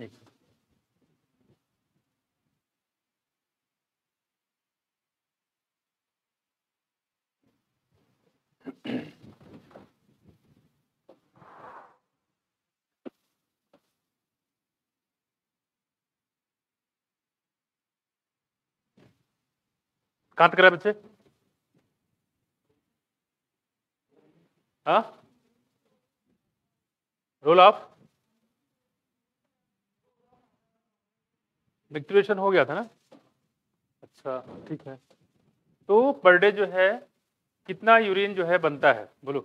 एक कहां तक रहा है बच्चे? हाँ, रोल ऑफ मिक्चुरेशन हो गया था ना? अच्छा ठीक है। तो पर डे जो है कितना यूरिन जो है बनता है बोलो?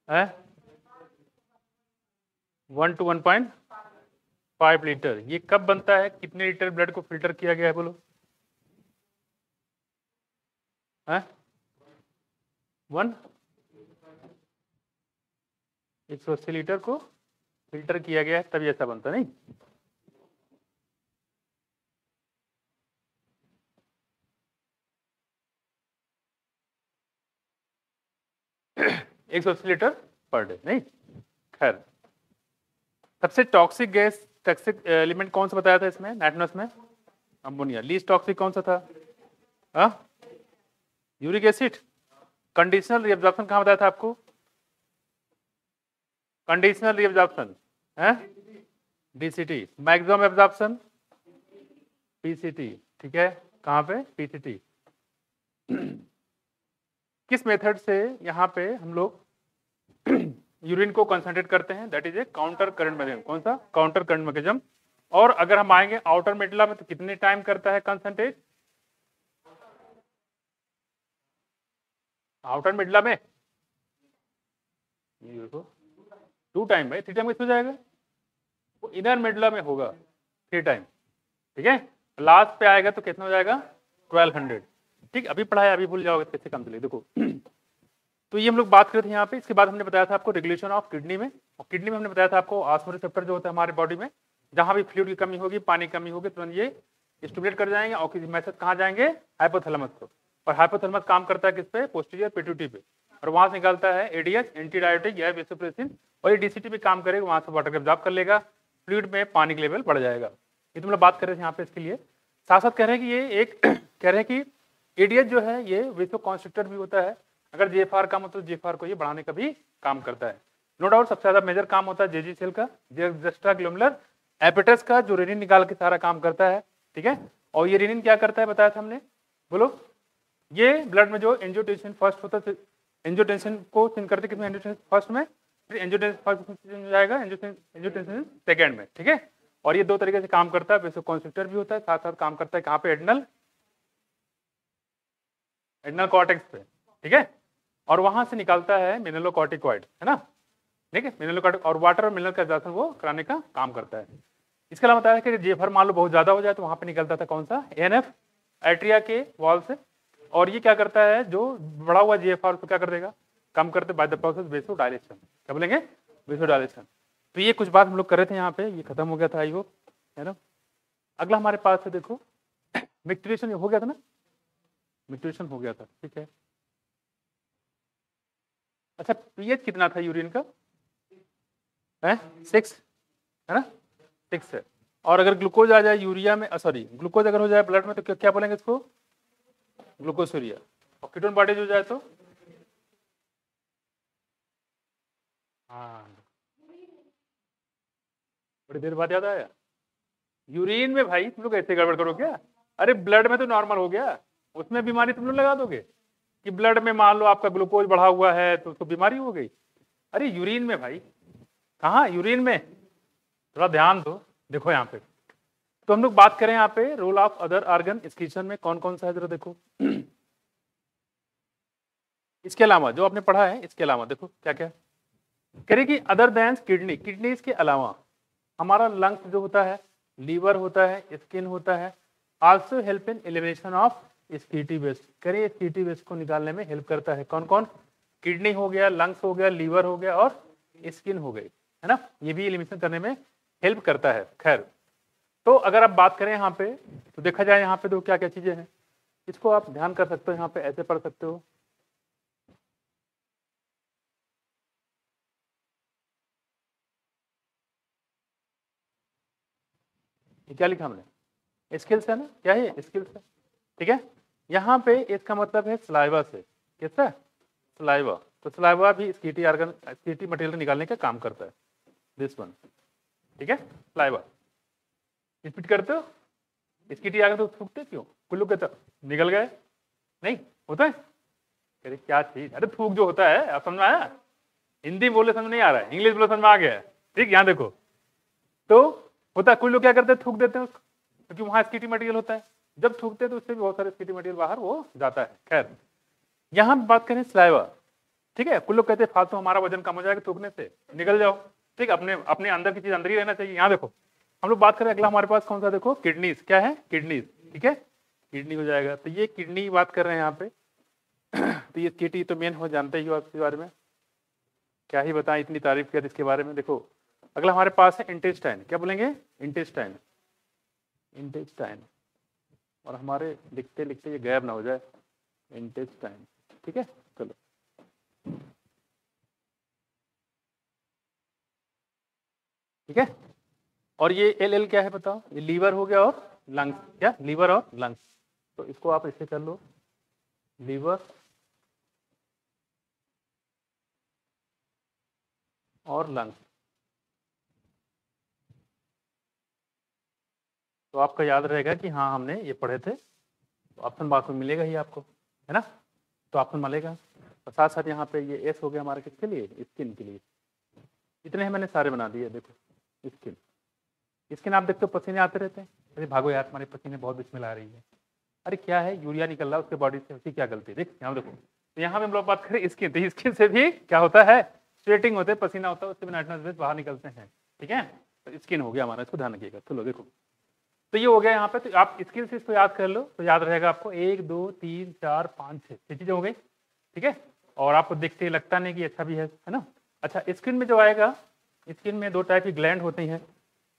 है 1 to 1.5 लीटर। ये कब बनता है? कितने लीटर ब्लड को फिल्टर किया गया है बोलो? है 180 लीटर को फिल्टर किया गया है तभी ऐसा बनता नहीं? एक सौ 80 लीटर पर डे नहीं? खैर, सबसे टॉक्सिक गैस, टॉक्सिक एलिमेंट कौन सा बताया था इसमें नाइट्रोजन में? अमोनिया। लीस्ट टॉक्सिक कौन सा था? हाँ, यूरिक एसिड। कंडीशनल रीअब्जॉर्प्शन कहाँ बताया था आपको? कंडीशनल रीअब्जॉर्प्शन है डीसीटी। Maximum absorption PCT. ठीक है, कहाँ पे? पीसीटी। किस मेथड से यहाँ पे हम लोग यूरिन को कंसंट्रेट करते हैं? That is a counter current mechanism. कौन सा? Counter current mechanism. और अगर हम आएंगे आउटर मेडुला में तो कितने टाइम करता है कंसंट्रेट? आउटर मेडुला में ये देखो 2 टाइम भाई, 3 टाइम कैसे हो जाएगा? वो इनर मेडुला में होगा 3 टाइम। ठीक है, लास्ट पे आएगा तो कितना हो जाएगा? 1200। ठीक, अभी पढ़ाया अभी भूल जाओगे तो कैसे काम चलेगा? देखो तो ये हम लोग बात करते हैं यहाँ पे। इसके बाद हमने बताया था आपको रेगुलेशन ऑफ किडनी में, और किडनी में हमने बताया था आपको ऑस्मो रिसेप्टर जो होता है हमारे बॉडी में, जहां भी फ्लूइड की कमी होगी, पानी की कमी होगी, तुरंत ये स्टिमुलेट कर जाएंगे और किसी मैसेज कहाँ जाएंगे? हाइपोथैलेमस को। और हाइपोथैलेमस काम करता है किस पे? पोस्टीरियर पिट्यूटरी पे। और वहां से निकलता है एडीएच, एंटीडायोटिक या वेसोप्रेसिन, और ये डीसीटी पे काम करेगा, वहां से वाटर को एब्जॉर्ब कर लेगा, फ्लूइड में पानी का लेवल बढ़ जाएगा। ये तुम लोग बात कर रहे थे यहाँ पे इसके लिए। साथ साथ कह रहे हैं कि ये एक कह रहे हैं कि एडीएच जो है ये वेसो कॉन्स्ट्रिक्टर भी होता है। अगर जीएफआर कम हो तो जीएफआर को ये बढ़ाने का भी काम करता है। नो डाउट सबसे ज्यादा मेजर काम होता है जेजी सेल का, एक्स्ट्राग्लोमेरुलर एपेटस का, जो रेनिन निकाल के सारा काम करता है। ठीक है, और ये रेनिन क्या करता है बताया था हमने, बोलो? ये ब्लड में जो एंजियोटेंसिन फर्स्ट होता है, एंजियोटेंसिन को चेंज करते किसमें? एंजियोटेंसिन फर्स्ट में, फिर एंजियोटेंसिन फर्स्ट चेंज हो जाएगा एंजियोटेंसिन सेकेंड में। ठीक है, और ये दो तरीके से काम करता है। वेसोकॉन्स्ट्रिक्टर भी होता है, साथ साथ काम करता है कहाँ पे? एड्रेनल कॉर्टेक्स पे। ठीक है, और वहां से निकलता है मिनरलोकॉर्टिकॉइड, है ना? ठीक है, मिनरलोकॉर्टिक और वाटर और मिनरल का एब्जॉर्प्शन वो कराने का काम करता है। इसके अलावा बताया कि जीएफआर मान लो बहुत ज्यादा हो जाए तो वहां पे निकलता था कौन सा? एएनएफ, एट्रिया के वॉल से। और ये क्या करता है? जो बढ़ा हुआ जीएफआर उसको क्या कर देगा? कम करते बाय द प्रोसेस वेसोडायलेशन। क्या बोलेंगे? वेसोडायलेशन। तो ये कुछ बात हम लोग कर रहे थे यहाँ पे, ये खत्म हो गया था आई होप, है ना? अगला हमारे पास है देखो मिक्चुरेशन हो गया था ना? मिक्चुरेशन हो गया था, ठीक है। अच्छा, पीएच कितना था यूरिन का? है 6, है ना? 6 है। और अगर ग्लूकोज आ जाए यूरिया में, सॉरी ग्लूकोज अगर हो जाए ब्लड में तो क्या बोलेंगे इसको? ग्लूकोसूरिया। और कीटोन बॉडीज हो जाए तो? हाँ, बड़ी देर बाद याद आया। यूरिन में भाई तुम लोग ऐसे गड़बड़ करो क्या? अरे ब्लड में तो नॉर्मल हो गया, उसमें बीमारी तुम लोग लगा दोगे कि ब्लड में मान लो आपका ग्लूकोज बढ़ा हुआ है तो उसको बीमारी हो गई। अरे यूरिन में भाई, कहाँ यूरिन में? थोड़ा ध्यान दो। देखो यहाँ पे तो हम लोग बात करें यहाँ पे रोल ऑफ अदर ऑर्गन इस किचन में कौन कौन सा है, जरा देखो। इसके अलावा जो आपने पढ़ा है, इसके अलावा देखो क्या क्या करें कि अदर देन किडनी, किडनीज के अलावा हमारा लंग्स जो होता है, लीवर होता है, स्किन होता है, also help in elimination of excretory waste. करिए स्कीटी वेस्ट को निकालने में हेल्प करता है कौन कौन? किडनी हो गया, लंग्स हो गया, लीवर हो गया और स्किन हो गई, है ना? ये भी एलिमिनेशन करने में हेल्प करता है। खैर, तो अगर आप बात करें यहाँ पे तो देखा जाए यहाँ पे तो क्या क्या चीजें हैं, इसको आप ध्यान कर सकते हो, यहाँ पे ऐसे पढ़ सकते हो। ये क्या लिखा हमने, स्किल्स है ना, क्या है स्किल्स है, ठीक है। यहाँ पे इसका मतलब है सलाइवा से, कैसा सलाइवा, तो सलाइवा भी स्कीटी आर्गन, स्कीटी मटेरियल निकालने का काम करता है, दिस वन, ठीक है। सलाइवा रिपीट करते हो, स्कीटी आर्गन तो थूकते क्यों, कुछ लोग कहते निकल गए, नहीं होता है, अरे क्या चीज, अरे थूक जो होता है, आप समझ में आया, हिंदी बोले समझ नहीं आ रहा है, इंग्लिश बोले समझ में आ गया है, ठीक। यहाँ देखो तो होता है, कुछ लोग क्या करते हैं थूक देते हैं उसको, क्योंकि वहां स्कीटी मटेरियल होता है, जब थूकते हैं तो उससे भी बहुत सारे स्कीटी मटेरियल बाहर वो जाता है। खैर यहाँ बात करें सलाइवा, ठीक है। कुछ लोग कहते हैं फालतू हमारा वजन कम हो जाएगा थूकने से, निकल जाओ, ठीक, अपने अपने अंदर की चीज अंदर ही रहना चाहिए। यहाँ देखो हम लोग बात करें अगला हमारे पास कौन सा, देखो किडनीज, क्या है किडनीज, ठीक है, किडनी हो जाएगा, तो ये किडनी बात कर रहे हैं यहाँ पे। तो ये किडनी तो मेन हो, जानते ही हो आप इसके बारे में, क्या ही बताएं, इतनी तारीफ किया इसके बारे में। देखो अगला हमारे पास है इंटेस्टाइन, क्या बोलेंगे इंटेस्टाइन, इंटेस्टाइन, और हमारे लिखते लिखते ये गैप ना हो जाए, इंटेस्टाइन, ठीक है। चलो ठीक है, और ये एल एल क्या है बताओ, ये लीवर हो गया और लंग्स, क्या लीवर और लंग्स, तो इसको आप ऐसे कर लो, लीवर और लंग्स, तो आपका याद रहेगा कि हाँ हमने ये पढ़े थे, तो ऑप्शन बॉक्स में मिलेगा ही आपको, है ना, तो ऑप्शन मिलेगा। और साथ साथ यहाँ पे ये एस हो गया हमारे किसके लिए, स्किन के लिए, इतने मैंने सारे बना दिए। देखो स्किन, स्किन आप देखते हो पसीने आते रहते हैं, अरे भागो यार हमारे पसीने बहुत बिस्मिल आ रही है, अरे क्या है यूरिया निकल रहा है उसके बॉडी से, उसकी क्या गलती है, देख यहाँ देखो। तो यहाँ पे हम लोग बात करें स्किन, तो स्किन से भी क्या होता है, स्वेटिंग होते हैं, पसीना होता है, उससे भी नाइट्रोजन गैस बाहर निकलते हैं, ठीक है। तो स्किन हो गया हमारा, इसको ध्यान रखिएगा। चलो देखो तो ये हो गया यहाँ पे, तो आप स्किल से इसको याद कर लो, तो याद रहेगा आपको 1 2 3 4 5 6 चीजें हो गई, ठीक है। और आपको देखते लगता नहीं कि अच्छा भी है ना। अच्छा स्किन में जो आएगा, स्किन में 2 टाइप की ग्लैंड होती हैं,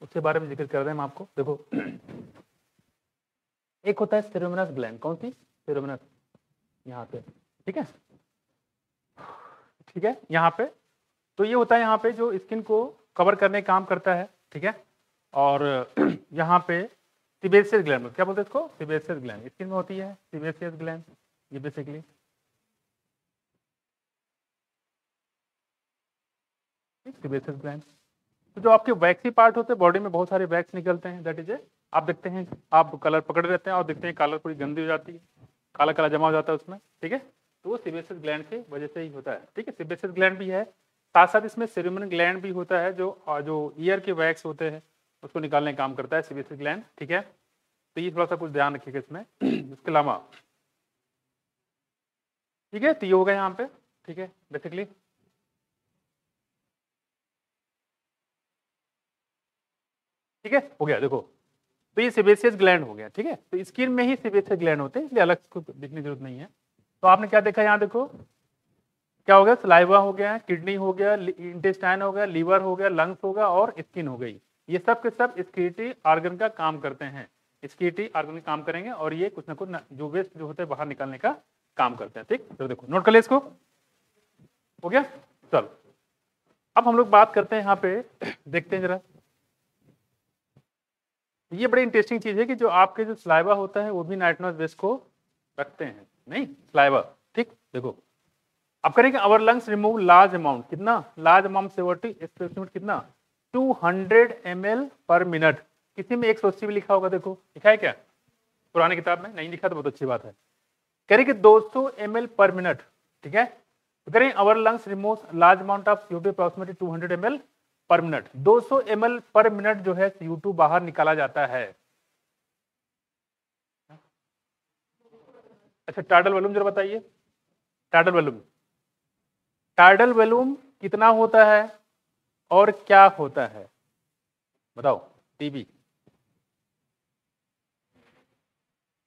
उसके बारे में जिक्र कर रहे हैं हम आपको। देखो एक होता है सेरेब्रस ग्लैंड, कौन सी, सेरेब्रस, यहाँ पे, ठीक है, ठीक है यहाँ पे। तो ये होता है यहाँ पे जो स्किन को कवर करने का काम करता है, ठीक है। और यहाँ पे सिबेशियस ग्लैंड, क्या बोलते हैं इसको, सिबेशियस ग्लैंड स्किन में होती है, सिबेशियस ग्लैंड, ये बेसिकली सिबेशियस ग्लैंड। तो जो आपके वैक्सी पार्ट होते हैं बॉडी में, बहुत सारे वैक्स निकलते हैं, दैट इज ए, आप देखते हैं आप कलर पकड़ रहते हैं और देखते हैं कलर पूरी गंदी हो जाती है, काला काला जमा हो जाता है उसमें, ठीक है। तो वो सिबेशियस ग्लैंड की वजह से ही होता है, ठीक है। सिबेशियस ग्लैंड भी है, साथ साथ इसमें सेरेब्रल ग्लैंड भी होता है, जो ईयर के वैक्स होते हैं उसको निकालने का काम करता है सिबेशियस ग्लैंड, ठीक है। तो ये थोड़ा सा कुछ ध्यान रखिएगा इसमें। इसके अलावा ठीक है, तो ये हो गया यहाँ पे, ठीक है बेसिकली। ठीक है हो गया, देखो तो ये सिबेशियस ग्लैंड हो गया, ठीक है। तो स्किन में ही सिबेशियस ग्लैंड होते हैं, इसलिए अलग को दिखने की जरूरत नहीं है। तो आपने क्या देखा यहाँ, देखो क्या हो गया, सलाइवा हो गया, किडनी हो गया, इंटेस्टाइन हो गया, लीवर हो गया, लंग्स हो गया और स्किन हो गई। ये सब के सब स्कीटी ऑर्गन का काम करते हैं, स्कीटी ऑर्गन का काम करेंगे, और ये कुछ ना कुछ जो वेस्ट जो होते हैं बाहर निकालने का काम करते हैं, ठीक। तो देखो नोट कर ले इसको, हो गया। चलो अब हम लोग बात करते हैं यहाँ पे, देखते हैं जरा, ये बड़ी इंटरेस्टिंग चीज है कि जो आपके जो सलाइवा होता है वो भी नाइट्रोजन बेस को रखते हैं, नहीं सलाइवा, ठीक। देखो आप करेंगे अवर लंग्स रिमूव लार्ज अमाउंट, कितना लार्ज अमाउंट सेवर्टी एस्पेसिमेट कितना 200 ml पर मिनट, किसी में 180 भी लिखा होगा, देखो लिखा है क्या पुरानी किताब में, नहीं लिखा तो बहुत अच्छी बात है। करेंगे 200 ml पर मिनट, ठीक है। तो करें our lungs remove large amount of CO2 approximately 200 ml per minute, 200 ml per minute जो है CO2 बाहर निकाला जाता है। अच्छा टाइडल वॉल्यूम जरा बताइए, टाइडल वॉल्यूम, टाइडल वॉल्यूम कितना होता है और क्या होता है बताओ, टीबी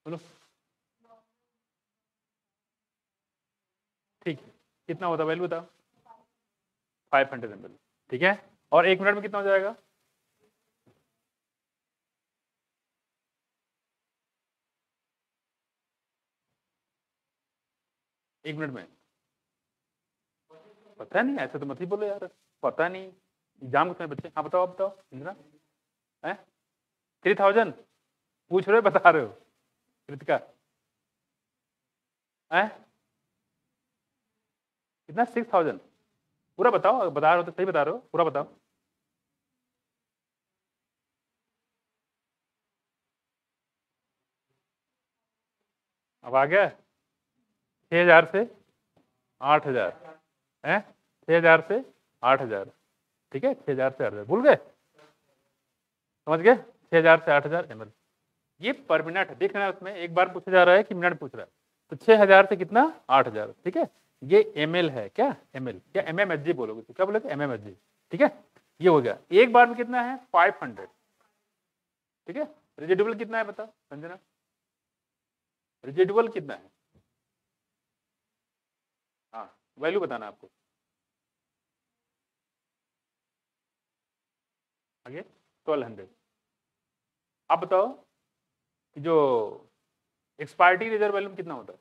बोलो, ठीक है कितना होता है वैल्यू बताओ, 500 ml, ठीक है। और 1 मिनट में कितना हो जाएगा, एक मिनट में पता नहीं, ऐसे तो मत ही बोलो यार, पता नहीं एग्जाम के समय बच्चे, हाँ बताओ, आप बताओ इंदिरा, है 3000 पूछ रहे हो, बता रहे हो कृतिका? है कितना? 6000? पूरा बताओ, बता रहे हो तो सही बता रहे हो, पूरा बताओ। अब आ गया 6000 से 8000 है, 6000 से 8000, ठीक है, 6000 से 8000, भूल गए? समझ गए? 6000 से 8000 ml, ये पर मिनट देख रहे हैं, उसमें एक बार पूछा जा रहा है कि मिनट पूछ रहा है, तो 6000 से कितना? 8000, ठीक है। ये ml है, क्या ml, क्या mmHg बोलोगे तो क्या बोलोगे? mmHg, ठीक है। ये हो गया, एक बार में कितना है? 500, ठीक है। रेजिडुअल कितना है बताओ संजना, रेजिडुअल कितना है? हाँ, वैल्यू बताना आपको। आगे 1200। आप बताओ कि जो एक्सपायरी रिजर्व वैल्यू कितना होता है?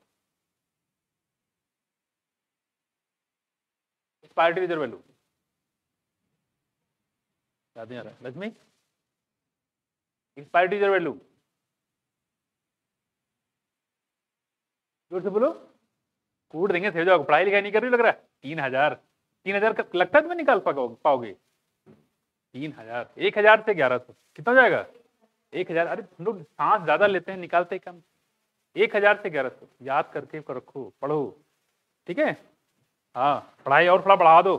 एक्सपायरी रिजर्व वैल्यू याद नहीं आ रहा लक्ष्मी? एक्सपायरी रिजर्व वैल्यू जोर से बोलो, कूट देंगे, थे जाओ, पढ़ाई लिखाई नहीं कर रही लग रहा है। 3000, 3000 लगता है तुम्हें निकाल पाओगे? 3000, 1000 से 1100 कितना हो जाएगा? 1000, अरे हम लोग सांस ज्यादा लेते हैं, निकालते कम। 1000 से 1100 याद करके रखो, पढ़ो, ठीक है। हाँ, पढ़ाई और थोड़ा बढ़ा दो,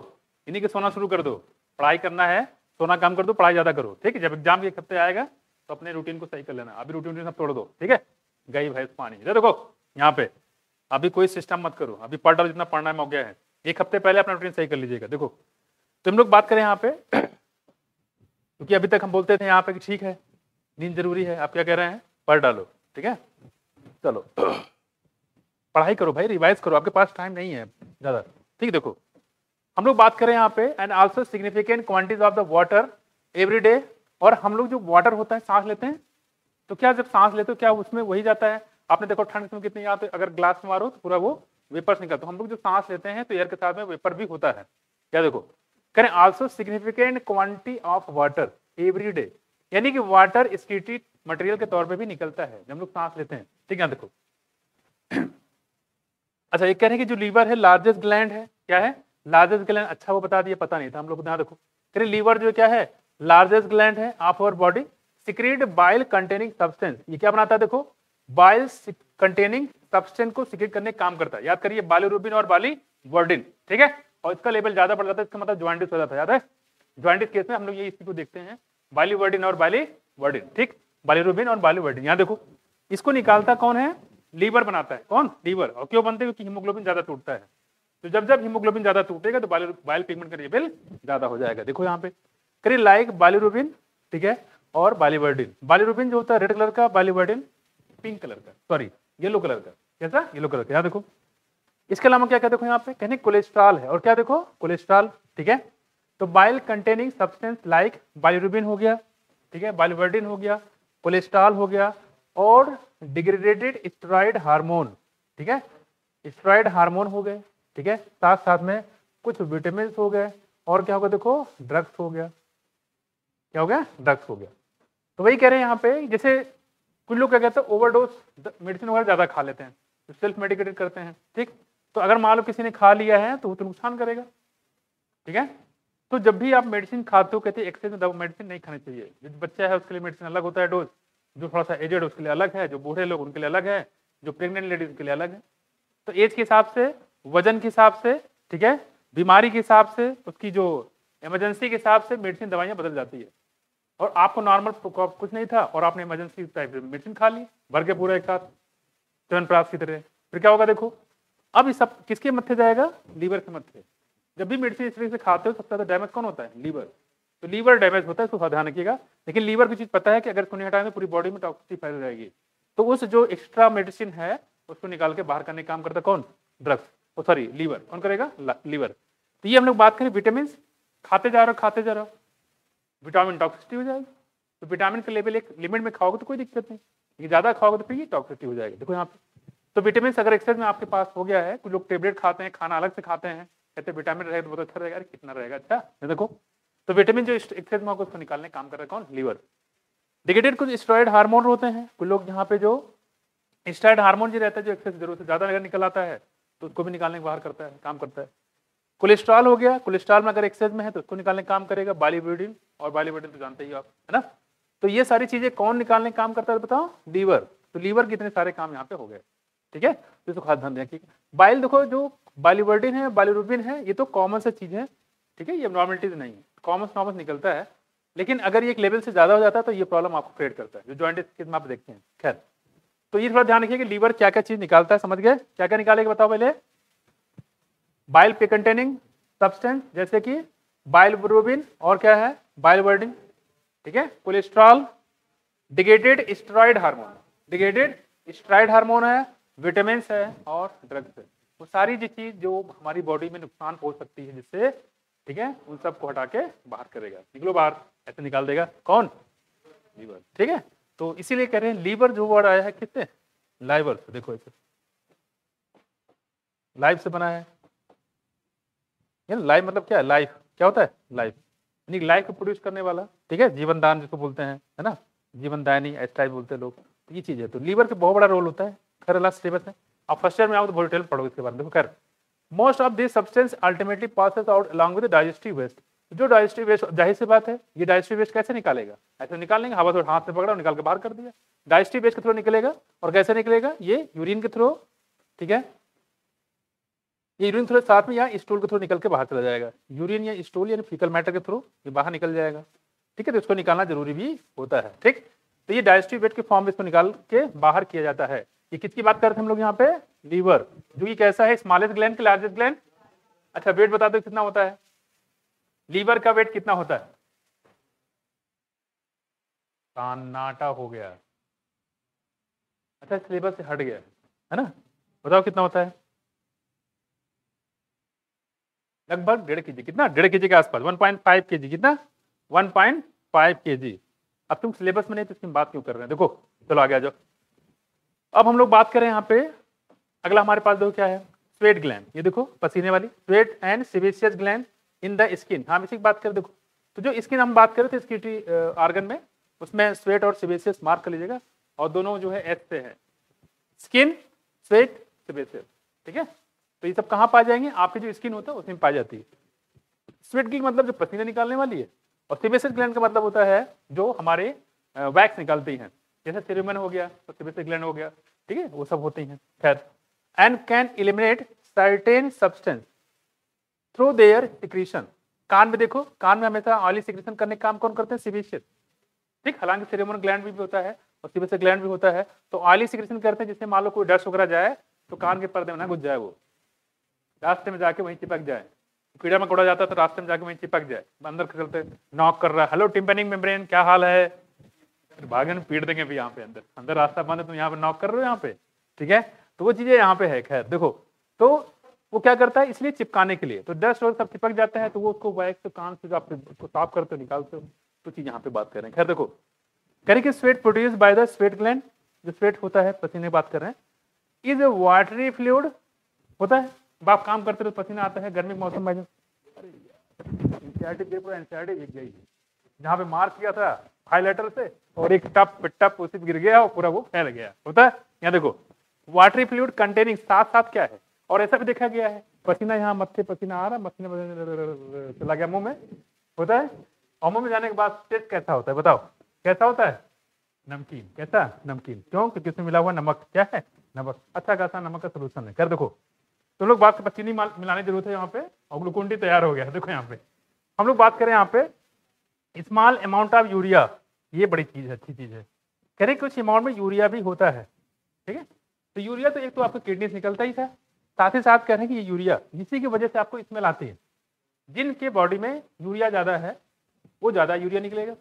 इन्हीं के सोना शुरू कर दो, पढ़ाई करना है, सोना कम कर दो, पढ़ाई ज्यादा करो, ठीक है। जब एग्जाम के एक हफ्ते आएगा तो अपने रूटीन को सही कर लेना, अभी रूटीन सब तोड़ दो, ठीक है। गई भैंस पानी, देखो यहाँ पे अभी कोई सिस्टम मत करो, अभी पढ़ डालो जितना पढ़ना है, गया है, एक हफ्ते पहले अपना रूटीन सही कर लीजिएगा। देखो तो हम लोग बात करें यहाँ पे, क्योंकि अभी तक हम बोलते थे यहाँ पे कि ठीक है नींद जरूरी है, आप क्या कह रहे हैं? पढ़ डालो, ठीक है। चलो पढ़ाई करो भाई, रिवाइज करो, आपके पास टाइम नहीं है ज्यादा, ठीक। देखो हम लोग बात करें यहाँ पे, and also significant quantities of the water every day. और हम लोग जो वाटर होता है, सांस लेते हैं, तो क्या जब सांस लेते हो क्या उसमें वही जाता है? आपने देखो ठंड में कितनी आते, अगर ग्लास में मारो तो पूरा वो वेपर्स निकलता है। हम लोग जो सांस लेते हैं तो एयर के साथ में वेपर भी होता है, क्या देखो करें, also significant quantity of water every day, यानी कि वाटर स्कीटी मटेरियल के तौर पे भी निकलता है जब हम लोग सांस लेते हैं, ठीक है। देखो अच्छा, ये कह रहे हैं कि जो लीवर है लार्जेस्ट ग्लैंड है, क्या है? लार्जेस्ट ग्लैंड, अच्छा वो बता दिया, पता नहीं था हम लोग। यहाँ देखो कह रहे लीवर जो क्या है, लार्जेस्ट ग्लैंड है of our body, secrete bile containing substance, ये क्या बनाता है? देखो बाइल कंटेनिंग सब्सटेंस को सिक्रीट करने का काम करता है, याद करिए बाइलिरुबिन और बाइलिवर्डिन, ठीक है। और इसका लेवल ज्यादा बढ़ जाता है, इसका मतलब जॉइंटिस हो जाता है, याद है? जॉइंटिस केस में हम लोग ये इसी को देखते हैं, बाइलिवर्डिन और बाइलिवर्डिन, ठीक, बाइलिरुबिन और बाइलिवर्डिन। यहाँ देखो इसको निकालता कौन है? लीवर बनाता है, कौन? लीवर। और क्यों बनते हैं? क्योंकि हीमोग्लोबिन ज्यादा टूटता है, तो जब जब हीमोग्लोबिन ज्यादा टूटेगा तो बाइल पिगमेंट का लेवल ज्यादा हो जाएगा। देखो यहाँ पे करिए लाइक बाइलिरुबिन, ठीक है, और बाइलिवर्डिन। बाइलिरुबिन जो होता है रेड कलर का, बाइलिवर्डिन पिंक कलर का, सॉरी येलो कलर का, कैसा? येलो कलर का। यहाँ देखो इसके अलावा क्या क्या देखो यहाँ पे कहने कोलेस्ट्रॉल है, और क्या देखो कोलेस्ट्रॉल, ठीक है। तो बाइल कंटेनिंग सब्सटेंस लाइक बाइलिरुबिन हो गया, ठीक है, बाइलिवर्डिन हो गया, कोलेस्ट्रॉल हो गया, और डिग्रेडेटेड स्टेरॉइड हार्मोन, ठीक है, स्टेरॉइड हार्मोन हो गए, ठीक है, साथ साथ में कुछ विटामिन हो गए, और क्या होगा? देखो ड्रग्स हो गया, क्या हो गया? ड्रग्स हो गया। तो वही कह रहे हैं यहाँ पे, जैसे कुछ लोग क्या कहते हैं ओवरडोज मेडिसिन वगैरह ज्यादा खा लेते हैं, तो सेल्फ मेडिकेटेड करते हैं, ठीक। तो अगर मान लो किसी ने खा लिया है तो वो तो नुकसान करेगा, ठीक है। तो जब भी आप मेडिसिन खाते हो, कहते हैं एक्सेस में मेडिसिन नहीं खानी चाहिए। जो बच्चा है उसके लिए मेडिसिन अलग होता है डोज, जो थोड़ा सा एजेड उसके लिए अलग है, जो बूढ़े लोग उनके लिए अलग है, जो प्रेग्नेंट लेडीज के लिए अलग है। तो एज के हिसाब से, वजन के हिसाब से, ठीक है, बीमारी के हिसाब से, उसकी जो इमरजेंसी के हिसाब से मेडिसिन दवाइयाँ बदल जाती है। और आपको नॉर्मल कुछ नहीं था और आपने इमरजेंसी टाइप मेडिसिन खा ली भर के पूरा एक साथ च्यवनप्राश की तरह, फिर क्या होगा? देखो अब ये सब किसके मत्थे जाएगा? लीवर के मत्थे। जब भी मेडिसिन इस तरीके से खाते हो सबसे ज्यादा डैमेज कौन होता है? लीवर। तो लीवर डैमेज होता है, इसको ध्यान रखिएगा। लेकिन लीवर की चीज पता है कि अगर इसको नहीं हटाएंगे पूरी बॉडी में टॉक्सिसिटी फैल जाएगी, तो उस जो एक्स्ट्रा मेडिसिन है उसको निकाल के बाहर करने का काम करता है कौन? Drugs, sorry liver. कौन करेगा? लीवर। तो ये हम लोग बात करें विटामिन, खाते जा रहे हो विटामिन टॉक्सिसिटी हो जाएगी। तो विटामिन का लेवल एक लिमिट में खाओगे तो कोई दिक्कत नहीं, ये ज्यादा खाओगे तो फिर ये टॉक्सिसिटी हो जाएगी। देखो यहाँ पे तो विटामिन अगर एक्सेस में आपके पास हो गया है, कुछ लोग टेबलेट खाते हैं, खाना अलग से खाते हैं, कहते हैं विटामिन रहेगा तो बहुत अच्छा रहेगा, कितना रहेगा? अच्छा देखो तो विटामिन जो एक्सेस में होगा उसको निकालने काम कर रहा है कौन? लीवर। डिगेटेड कुछ स्टेरॉइड हार्मोन होते हैं, कुछ लोग यहाँ पे जो स्टेरॉइड हार्मोन जो रहता है, जो एक्सेस जरूरत से ज्यादा अगर निकल आता है तो उसको भी निकालने के बाहर करता है, काम करता है। कोलेस्ट्रॉल हो गया, कोलेस्ट्रॉल में अगर एक्सेस में है तो उसको निकालने का काम करेगा। बाइलिरुबिन, और बाइलिरुबिन तो जानते ही आप, है ना। तो ये सारी चीजें कौन निकालने का काम करता है बताओ? लीवर। तो लीवर के इतने सारे काम यहाँ पे हो गए, ठीक है। तो इसको खास ध्यान रखिए। बाइल देखो, जो बाइलिवर्डिन है, बाइलिरुबिन है, ये तो कॉमन सा चीज है, ठीक है, ये नॉर्मलिटीज नहीं है, कॉमन निकलता है। लेकिन अगर ये एक लेवल से ज्यादा हो जाता है तो ये प्रॉब्लम आपको क्रिएट करता है, जो जॉइंट केस में आप देखते हैं। खैर, तो ये थोड़ा ध्यान रखिए कि लीवर क्या क्या चीज निकालता है, समझ गए? क्या क्या निकालेगा बताओ पहले? बाइल पे कंटेनिंग सब्सटेंस जैसे कि बाइलिरुबिन और क्या है? बाइलिवर्डिन, ठीक है। Cholesterol, degraded steroid hormone, degraded steroid hormone है, विटामिन है और ड्रग्स है। वो सारी जो चीज जो हमारी बॉडी में नुकसान पहुंच सकती है जिससे, ठीक है, उन सबको हटा के बाहर करेगा। निकलो बाहर, ऐसे निकाल देगा कौन? लीवर, ठीक है। तो इसीलिए कह रहे हैं लीवर जो वर्ड आया है किससे? लाइवर से। देखो इसे लाइफ से बना है, लाइफ मतलब क्या है? लाइफ क्या होता है? लाइफ यानी लाइफ को प्रोड्यूस करने वाला, ठीक है, जीवन दान जिसको बोलते हैं, है ना, जीवन दायनी ऐसा टाइप बोलते हैं लोग। तो ये चीज है, तो लीवर का बहुत बड़ा रोल होता है। खैर लास्ट सिलेबस है, आप फर्स्ट ईयर में आओ तो बहुत डिटेल पढ़ोगे इसके बारे में। देखो खैर, most of this substance ultimately passes out along with digestive waste. जो डाइजेस्टिव वेस्ट, जाहिर सी बात है, ये डाइजेस्टिव वेस्ट कैसे निकालेगा? ऐसे निकाल लेंगे, हवा से हाथ से पकड़ा और निकाल के बाहर कर दिया। डाइजेस्टिव वेस्ट के थ्रू निकलेगा। और कैसे निकलेगा? ये यूरिन के थ्रू, ठीक है, ये यूरिन थ्रू साथ में या स्टूल के थ्रू निकल के बाहर चला जाएगा। यूरिन या स्टूल यानी फीकल मैटर के थ्रू ये बाहर निकल जाएगा, ठीक है। तो इसको निकालना जरूरी भी होता है, ठीक। तो ये डाइजेस्टिव वेस्ट के फॉर्म में इसको निकाल के बाहर किया जाता है। ये किसकी बात कर रहे थे हम लोग यहाँ पे? लीवर। जो ये कैसा है? स्मॉलेस्ट ग्लैंड के लार्जेस्ट ग्लैंड? अच्छा वेट बता दो कितना होता है? लीवर का वेट कितना होता है? सन्नाटा हो गया। अच्छा सिलेबस से हट गया है ना। बताओ कितना होता है? लगभग 1.5 kg। कितना? 1.5 kg के आसपास, 1.5 kg। कितना? 1.5 kg। अब तुम सिलेबस में नहीं तो इसकी बात क्यों कर रहे हैं? देखो चलो आगे आ जाओ। अब हम लोग बात करें यहाँ पे, अगला हमारे पास देखो क्या है? Sweat gland. ये देखो पसीने वाली, sweat and sebaceous gland in the skin. हम इसी की बात करें। देखो तो जो स्किन हम बात करें थे स्किटी आर्गन में, उसमें स्वेट और सेबेशियस मार्क कर लीजिएगा, और दोनों जो है एस से है। स्किन, स्वेट, सेबेशियस, ठीक है। तो ये सब कहाँ पाए जाएंगे? आपकी जो स्किन होता है उसमें पाई जाती है। स्वेट की मतलब जो पसीने निकालने वाली है, और सेबेशियस ग्लैंड का मतलब होता है जो हमारे वैक्स निकालती हैं, जैसे सेरेमन हो गया तो सेबेशियस ग्लैंड हो गया, ठीक है, वो सब होती हैं। खैर, and can eliminate certain substance through their secretion. कान में देखो, कान में हमेशा ऑयली सिक्रीशन करने का काम कौन करते हैं? सेबेशियस, ठीक। हालांकि सेरेमोनल ग्लैंड भी होता है और सेबेशियस ग्लैंड भी होता है। तो ऑयली सिक्रीशन करते हैं जिससे मान लो कोई डस्ट वगैरह जाए तो कान के पर्दे में ना घुस जाए, वो रास्ते में जाके वहीं चिपक जाए। कीड़ा मकोड़ा जाता है तो रास्ते में जाके वहीं चिपक जाए। अंदर चलते नॉक कर रहा है, हेलो टिम्पैनिक मेम्ब्रेन क्या हाल है, भागे में पीट देंगे भी यहाँ पे। अंदर अंदर रास्ता बंद है, तुम यहाँ पे नॉक कर रहे हो यहाँ पे, ठीक है। तो वो चीजें यहाँ पे है। खैर देखो, तो वो क्या करता है? इसलिए चिपकाने के लिए, तो डस्ट और सब चिपक जाता है तो वो उसको वैक्स से कान से आप उसको साफ करते हो, निकालते हो। तो चीज यहाँ पे बात कर रहे हैं। खैर देखो, करें कि sweat produce by the sweat gland, जो स्वेट होता है पसीने बात कर रहे हैं, इज वाटरी फ्लूइड होता है। आप काम करते रहो पसीना आता है, गर्मी के मौसम में एनसीईआरटी भीग गई, जहाँ पे मार्क किया था हाईलाइटर से और एक टप उसी गिर गया और पूरा वो फैल गया, होता है। यहाँ देखो वाटरी फ्लूइड कंटेनिंग, साथ साथ क्या है? और ऐसा भी देखा गया है, पसीना यहाँ मत्थे पसीना आ रहा, पसीना चला गया मुंह में, होता है। और मुंह में जाने के बाद टेस्ट कैसा होता है बताओ? कैसा होता है? नमकीन। कैसा? नमकीन। क्यों? क्योंकि इसमें मिला हुआ नमक। क्या है? नमक। अच्छा खासा नमक का सोल्यूशन है। कर देखो, तो लोग बात पर चीनी मिलाने की जरूरत है यहाँ पे, और ग्लूकोन डी तैयार हो गया। देखो यहाँ पे हम लोग बात करें यहाँ पे स्मॉल अमाउंट ऑफ यूरिया, ये बड़ी चीज है, अच्छी चीज है। कह रहे कुछ अमाउंट में यूरिया भी होता है, ठीक है। तो यूरिया तो एक तो आपका किडनी से निकलता ही था, साथ ही साथ कह रहे हैं कि ये यूरिया इसी की वजह से आपको स्मेल आती है। जिनके बॉडी में यूरिया ज्यादा है वो ज्यादा यूरिया निकलेगा,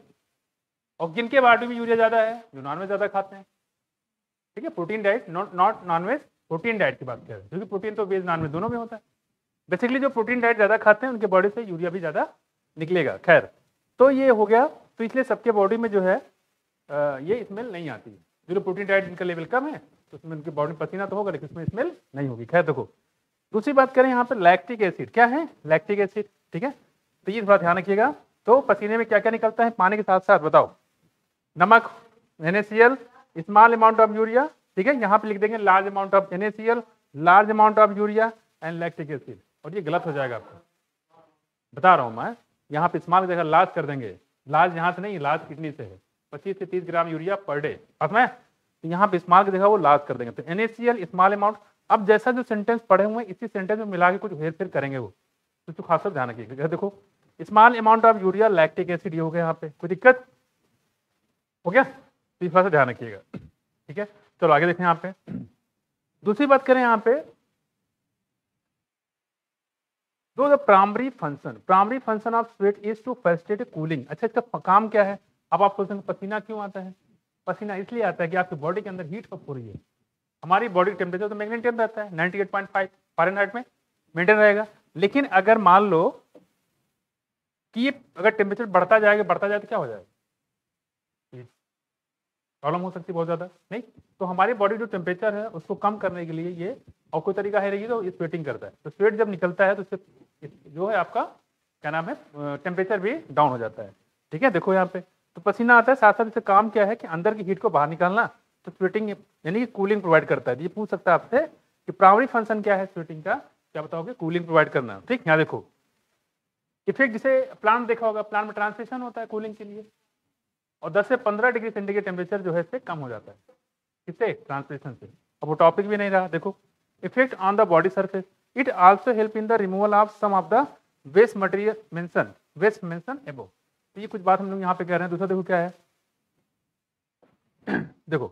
और जिनके बॉडी में यूरिया ज्यादा है जो नॉनवेज ज्यादा खाते हैं, ठीक है। Protein diet, not nonveg, protein diet की बात कर रहे हैं, क्योंकि प्रोटीन तो वेज नॉनवेज दोनों में होता है। बेसिकली जो प्रोटीन डाइट ज्यादा खाते हैं उनके बॉडी से यूरिया भी ज्यादा निकलेगा। खैर, तो ये हो गया। तो इसलिए सबके बॉडी में जो है ये स्मेल नहीं आती है। जो प्रोटीन डाइट जिनका लेवल कम है तो उसमें उनकी बॉडी में पसीना तो होगा लेकिन उसमें स्मेल नहीं होगी। खैर देखो, दूसरी बात करें यहाँ पे लैक्टिक एसिड। क्या है? लैक्टिक एसिड, ठीक है। तो ये थोड़ा ध्यान रखिएगा। तो पसीने में क्या क्या निकलता है? पानी के साथ साथ बताओ, नमक NaCl small amount of urea, ठीक है, यहाँ पे लिख देंगे large amount of NaCl, large amount of urea and lactic acid, और ये गलत हो जाएगा आपको, बता रहा हूँ मैं, यहाँ पे स्मॉल की जगह लार्ज कर देंगे, लार्ज यहाँ से नहीं, लार्ज किडनी से है, 25 से 30 ग्राम यूरिया पर डे, पास में, तो यहाँ पे स्मॉल की जगह वो लार्ज कर देंगे, तो NaCl स्मॉल अमाउंट। अब जैसा जो सेंटेंस पढ़े हुए हैं इसी सेंटेंस में मिला के कुछ हेर फेर करेंगे वो, तो खासा ध्यान रखिएगा। देखो small amount of urea lactic acid, ये हो गया, यहाँ पे कोई दिक्कत हो गया, तो इस बात से ध्यान रखिएगा, ठीक है। चलो आगे देखें, यहाँ पे दूसरी बात करें, यहाँ पे दो the primary function of sweat is to facilitate cooling. अच्छा, इसका काम क्या है? अब आप सोचेंगे पसीना क्यों आता है? पसीना इसलिए आता है कि आपकी बॉडी के अंदर हीट कब हो रही है, हमारी बॉडी टेम्परेचर तो मेंटेन रहता है 98.5 फ़ारेनहाइट में मेंटेन रहेगा, लेकिन अगर मान लो कि ये अगर टेम्परेचर बढ़ता जाए तो क्या हो जाएगा? प्रॉब्लम हो सकती है बहुत ज़्यादा, नहीं? तो हमारी बॉडी जो टेम्परेचर है उसको कम करने के लिए ये, और कोई तरीका है रही तो ये स्वेटिंग करता है, तो स्वेट जब निकलता है तो इससे जो है आपका क्या नाम है, टेम्परेचर भी डाउन हो जाता है, ठीक है। देखो यहाँ पे तो पसीना आता है, साथ साथ इससे काम क्या है कि अंदर की हीट को बाहर निकालना, तो स्वेटिंग यानी कि कूलिंग प्रोवाइड करता है। ये पूछ सकता है आपसे कि प्राइमरी फंक्शन क्या है स्वेटिंग का, क्या बताओगे? कूलिंग प्रोवाइड करना, ठीक। यहाँ देखो इफेक्ट, जिसे प्लांट देखा होगा, प्लांट में ट्रांसलेशन होता है कूलिंग के लिए, और 10 से 15 डिग्री सेंटीग्रेड टेम्परेचर जो है इससे कम हो जाता है, किससे? ट्रांसलेशन से। अब वो टॉपिक भी नहीं रहा। देखो effect on the body surface, it also help in the removal of some of the waste material mention above. तो ये कुछ बात हम लोग यहाँ पे कह रहे हैं। दूसरा देखो क्या है, देखो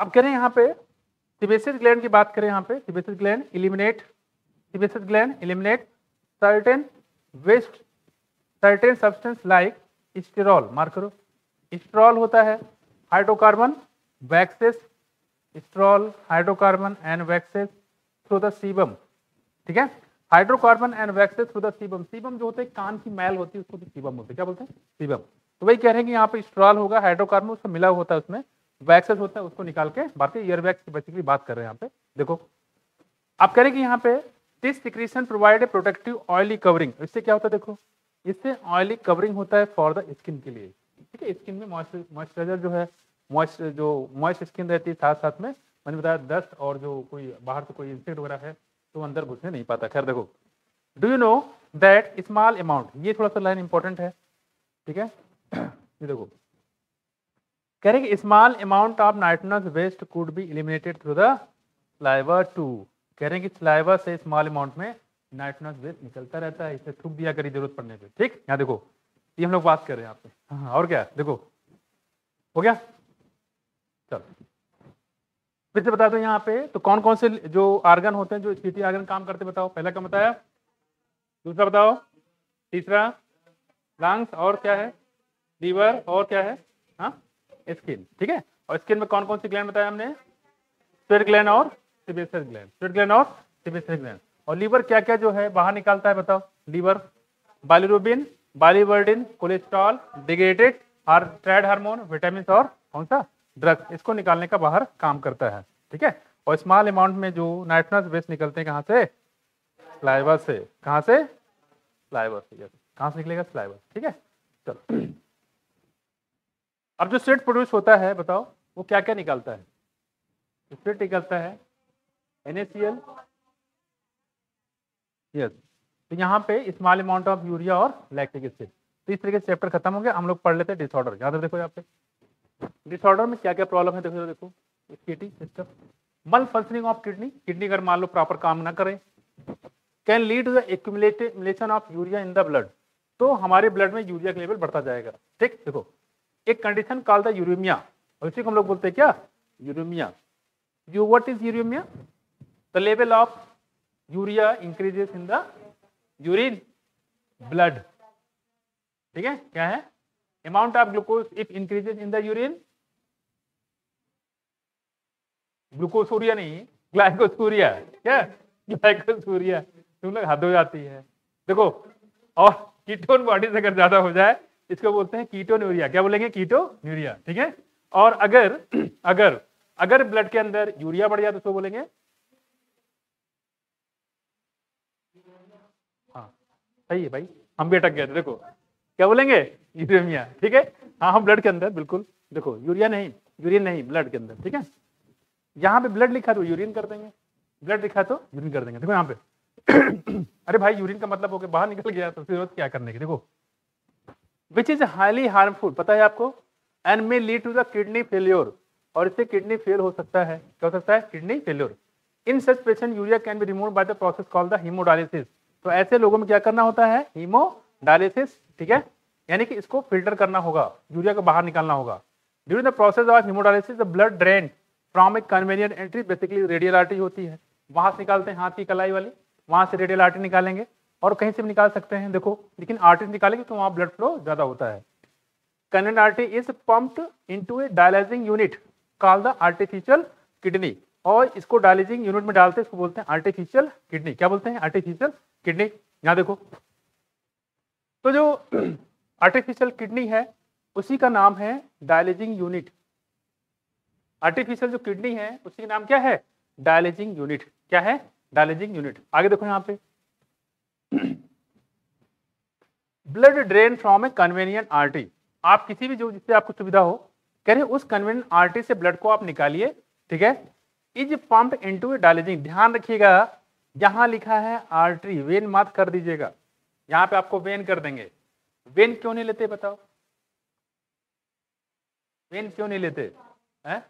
अब कह रहे हैं यहाँ पे सेबेसियस ग्लैंड की बात करें, यहाँ पे sebaceous gland eliminate certain substance like sterol, mark करो, स्टेरॉल होता है hydrocarbon waxes, sterol hydrocarbon and waxes through the sebum, ठीक है। Hydrocarbon and waxes through the sebum, sebum जो होते हैं कान की मैल होती है उसको तो सीबम होते हैं, क्या बोलते हैं? सीबम। तो वही कह रहे हैं कि यहाँ पे स्टेरॉल होगा, हाइड्रोकार्बन उसका मिला होता है, उसमें वैक्सेस होता है, उसको निकाल के बाकी ईयर वैक्स की बेसिकली बात कर रहे हैं यहाँ पे। देखो आप कह रहे हैं कि यहाँ पे this secretion provide a protective oily covering, इससे क्या होता है? देखो इससे ऑयली कवरिंग होता है फॉर द स्किन के लिए, ठीक है। स्किन में मॉइस्चराइजर जो है, मॉइस्ट स्किन रहती है, साथ साथ में मैंने बताया डस्ट और जो कोई बाहर से कोई इंसेक्ट वगैरह है तो अंदर घुसने नहीं पाता। खैर देखो, do you know that small amount, ये थोड़ा सा लाइन इंपॉर्टेंट है, ठीक है। ये देखो कह रहे कि small amount of nitrogenous waste could be eliminated through the saliva too, कह रहे हैं कि सलाइवा से स्मॉल अमाउंट में नाइट्रोजनस वेस्ट निकलता रहता है, इसे थूक दिया करी जरूरत पड़ने पे, ठीक। यहाँ देखो ये हम लोग बात कर रहे हैं यहाँ पे, हाँ और क्या, देखो हो गया। चलो फिर से बता दो यहाँ पे, तो कौन कौन से जो आर्गन होते हैं जो स्कीटी आर्गन काम करते बताओ? पहला क्या बताया, दूसरा बताओ, तीसरा लंग्स, और क्या है? लीवर, और क्या है? हाँ स्किन, ठीक है। और स्किन में कौन कौन सी ग्लैंड बताया हमने? स्वेट ग्लैंड और सेबेसियस ग्लैंड, स्वेट ग्लैंड और सेबेसियस ग्लैंड। और लीवर क्या क्या जो है बाहर निकालता है बताओ? Liver bilirubin, biliverdin, cholesterol, degraded steroid hormone, vitamin और कौन सा? ड्रग्स, इसको निकालने का बाहर काम करता है, ठीक है। और स्मॉल अमाउंट में जो नाइट्रोजनस वेस्ट निकलते हैं कहाँ से? सलाइवा से। कहाँ से? सलाइवा से, यस। कहाँ से निकलेगा? सलाइवा, ठीक है। चलो अब जो स्वेट प्रोड्यूस होता है बताओ वो क्या क्या निकालता है? स्वेट निकलता है NaCl, यस। तो यहाँ पे स्मॉल अमाउंट ऑफ यूरिया और लैक्टिक एसिड। तो इस तरीके से चैप्टर खत्म हो गया। हम लोग पढ़ लेते हैं डिसऑर्डर। यहाँ देखो यहाँ पे डिसऑर्डर में क्या क्या प्रॉब्लम है, देखो देखो kidney system, malfunctioning of kidney, kidney अगर मान लो प्रॉपर काम ना करे, can lead to the accumulation of urea in the blood, तो हमारे ब्लड में यूरिया का लेवल बढ़ता जाएगा, ठीक। देखो एक कंडीशन कॉल्ड द यूरेमिया, और इसी को हम लोग बोलते हैं क्या? Uremia. What is uremia? The level of urea increases in the urine blood, ठीक है। क्या है? Amount of glucose if increases in the urine, glucosuria नहीं, ग्लाइकोसूरिया, क्या? ग्लाइकोसूरिया, तुम लोग हद हो जाती है। देखो और कीटोन बॉडी से अगर ज्यादा हो जाए इसको बोलते हैं कीटोन्यूरिया। क्या बोलेंगे? कीटोन्यूरिया, ठीक है। और अगर अगर अगर ब्लड के अंदर यूरिया बढ़ जाए तो उसको बोलेंगे, हाँ सही है भाई, हम भी अटक गए थे। देखो क्या बोलेंगे, यूरेमिया। ठीक है, हाँ हाँ ब्लड के अंदर बिल्कुल, देखो यूरिया नहीं, यूरिन नहीं, ब्लड के अंदर। ठीक है, यहाँ पे ब्लड लिखा तो यूरिन कर देंगे, ब्लड लिखा तो यूरिन कर देंगे। देखो यहाँ पे अरे भाई यूरिन का मतलब हो गया बाहर निकल गया, तो फिर क्या करने की। देखो विच इज हाईली हार्मफुल, पता है आपको, and may lead to the kidney failure, और इससे किडनी फेल हो सकता है। क्या हो सकता है, kidney failure. In such patient urea can be remove by the process called the haemodialysis. तो ऐसे लोगों में क्या करना होता है, हीमोडायलिसिस। ठीक है, यानी कि इसको फिल्टर करना होगा, यूरिया को बाहर निकालना होगा। During the process of haemodialysis the blood drain from A convenient entry, basically radial artery होती है, वहां से निकालते हैं, हाथ की कलाई वाली, वहां से रेडियल आर्टरी निकालेंगे, और कहीं से भी निकाल सकते हैं। देखो लेकिन आर्टरी निकालेंगे तो वहां ब्लड फ्लो ज्यादा होता है। Convenient artery is pumped into A dialysing unit called the artificial kidney, और इसको डायलाइजिंग यूनिट में डालते हैं, इसको बोलते हैं आर्टिफिशियल किडनी। क्या बोलते हैं, आर्टिफिशियल किडनी। यहां देखो, तो जो आर्टिफिशियल किडनी है उसी का नाम है डायलाइजिंग यूनिट। आर्टिफिशियल जो किडनी है उसी का नाम क्या है, डायलाइजिंग यूनिट। क्या है, डायलाइजिंग यूनिट। आगे देखो यहाँ पे, blood drain from A convenient artery, आप किसी भी जो जिससे आपको सुविधा हो, कह रहे उस कन्वेनियंट आर्टरी से ब्लड को आप निकालिए। ठीक है, is pumped into A dialysing, ध्यान रखिएगा यहां लिखा है आर्टरी, वेन मत कर दीजिएगा, यहां पे आपको वेन कर देंगे। वेन क्यों नहीं लेते बताओ, वेन क्यों नहीं लेते हैं,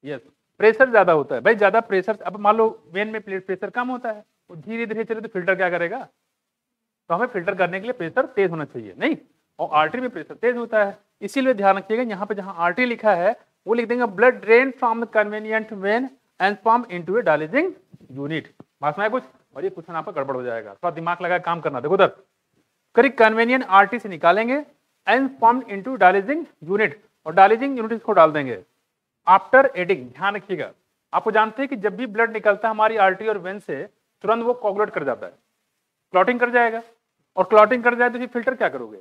यस प्रेशर ज्यादा होता है भाई, ज्यादा प्रेशर। अब मान लो वेन में प्रेशर कम होता है, वो धीरे धीरे चले तो फिल्टर क्या करेगा, तो हमें फिल्टर करने के लिए प्रेशर तेज होना चाहिए, नहीं, और आर्टरी में प्रेशर तेज होता है। इसीलिए ध्यान रखिएगा यहाँ पे जहां आर्टरी लिखा है वो लिख देंगे blood drain from the convenient when and pump into A dialysing unit. बात में कुछ, और ये क्वेश्चन आपका गड़बड़ हो जाएगा, थोड़ा दिमाग लगा काम करना। देखो उधर करीब कन्वेनियंट आर्टरी से निकालेंगे and pump into dialysing unit, और डायलाइजिंग यूनिट को डाल देंगे आफ्टर एडिंग। ध्यान रखिएगा, आपको जानते हैं कि जब भी ब्लड निकलता है हमारी आर्टरी और वेन से, तुरंत वो कोगुलेट कर जाता है, क्लॉटिंग कर जाएगा, और क्लॉटिंग कर जाए तो फिर फिल्टर क्या करोगे,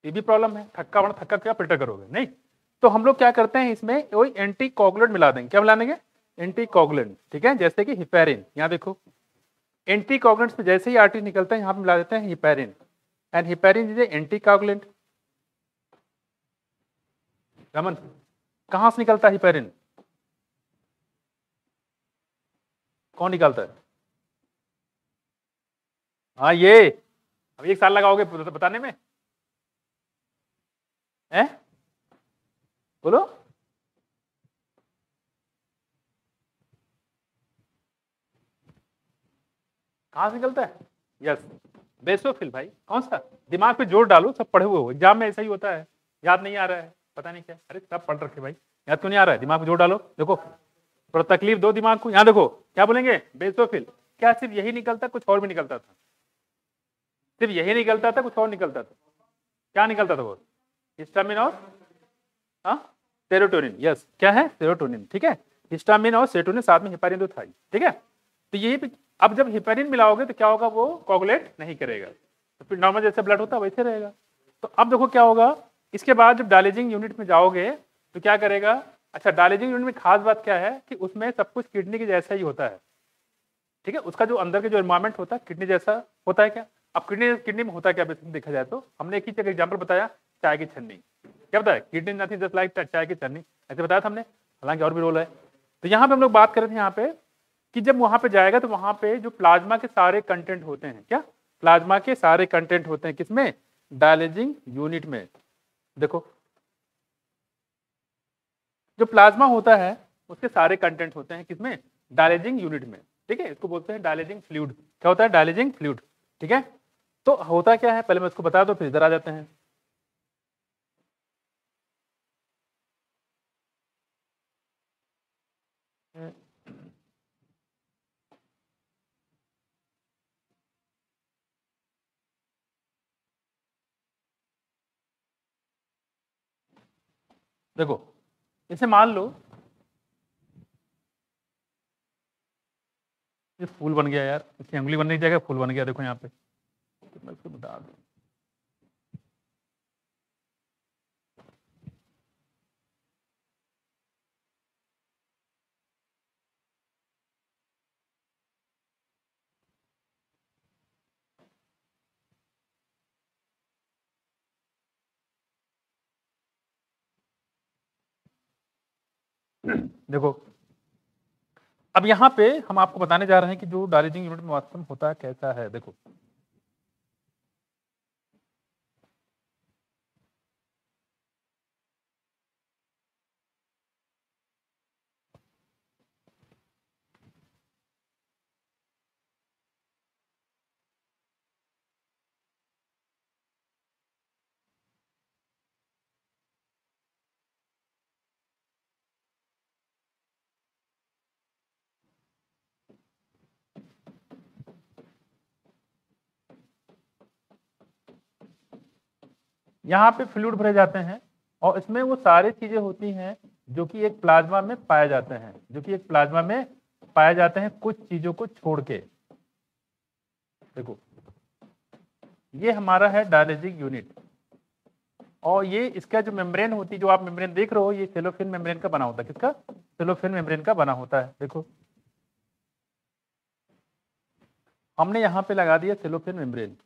ये भी प्रॉब्लम है, थक्का बड़ा थक्का क्या फिल्टर करोगे, नहीं। तो हम लोग क्या करते हैं इसमें वही एंटी कोगुलेंट मिला देंगे। क्या मिला देंगे, एंटी कोगुलेंट। ठीक है, जैसे कि हिपैरिन, यहाँ देखो एंटी कोगुलेंट में जैसे ही आर्टरी निकलता है यहाँ पे मिला देते हैं heparin, and heparin is anti coagulant. Raman कहां से निकलता है हिपैरिन, कौन निकालता है, हाँ ये, अब एक साल लगाओगे बताने में, है बोलो, कहां से निकलता है, यस बेसोफिल। भाई कौन सा, दिमाग पे जोर डालो, सब पढ़े हुए हो, एग्जाम में ऐसा ही होता है, याद नहीं आ रहा है पता नहीं क्या, अरे सब पढ़ रखे भाई, याद क्यों नहीं आ रहा है, दिमाग पे जोर डालो। देखो थोड़ा तकलीफ दो दिमाग को, यहाँ देखो क्या बोलेंगे, बेसोफिल। क्या सिर्फ यही निकलता, कुछ और भी निकलता था, सिर्फ यही निकलता था, कुछ और निकलता था, क्या निकलता था वो, हिस्टामिन और सेरोटोनिन। यस क्या है, सेरोटोनिन। ठीक है, हिस्टामिन और सेरोटोनिन साथ में हेपारिन तो था ही। ठीक है, तो यही पे अब जब हेपारिन मिलाओगे तो क्या होगा, वो कोगुलेट नहीं करेगा, तो फिर नॉर्मल जैसे ब्लड होता है वैसे रहेगा। तो अब देखो क्या होगा, इसके बाद जब डायलिजिंग यूनिट में जाओगे तो क्या करेगा, अच्छा डायलिजिंग यूनिट में खास बात क्या है कि उसमें सब कुछ किडनी के जैसा ही होता है। ठीक है, उसका जो अंदर के जो एनवायरमेंट होता है किडनी जैसा होता है। क्या अब किडनी किडनी में होता है क्या, बेसिकली देखा जाए तो हमने एक ही जगह एग्जाम्पल बताया, चाय की छन्नी। क्या बताया, किडनी नथिंग जस्ट लाइक चाय की छन्नी, ऐसे बताया था हमने, हालांकि और भी रोल है। तो यहाँ पे हम लोग बात कर रहे थे यहाँ पे कि जब वहां पे जाएगा तो वहां पे जो प्लाज्मा के सारे कंटेंट होते हैं, क्या प्लाज्मा के सारे कंटेंट होते हैं किसमें, डायलिजिंग यूनिट में। देखो जो प्लाज्मा होता है उसके सारे कंटेंट होते हैं किसमें, डायलिजिंग यूनिट में। ठीक है, इसको बोलते हैं डायलिजिंग फ्लूइड। क्या होता है, डायलिजिंग फ्लूइड। ठीक है, तो होता क्या है पहले मैं इसको बता दो फिर इधर आ जाते हैं। देखो इसे मान लो ये फूल बन गया यार, इसकी उंगली बनने की जगह फूल बन गया, देखो यहाँ पे, तो मैं इसको बता दूं। देखो अब यहाँ पे हम आपको बताने जा रहे हैं कि जो डायलिसिंग यूनिट में वास्तव में होता कैसा है। देखो यहाँ पे फ्लूइड भरे जाते हैं और इसमें वो सारी चीजें होती हैं जो कि एक प्लाज्मा में पाए जाते हैं, जो कि एक प्लाज्मा में पाए जाते हैं कुछ चीजों को छोड़ के। देखो ये हमारा है डायलिसिंग यूनिट और ये इसका जो मेम्ब्रेन होती है, जो आप मेम्ब्रेन देख रहे हो, ये सेलोफिन मेम्ब्रेन का बना होता है। किसका? सेलोफिन मेम्ब्रेन का बना होता है। देखो हमने यहाँ पे लगा दिया सेलोफिन मेम्ब्रेन।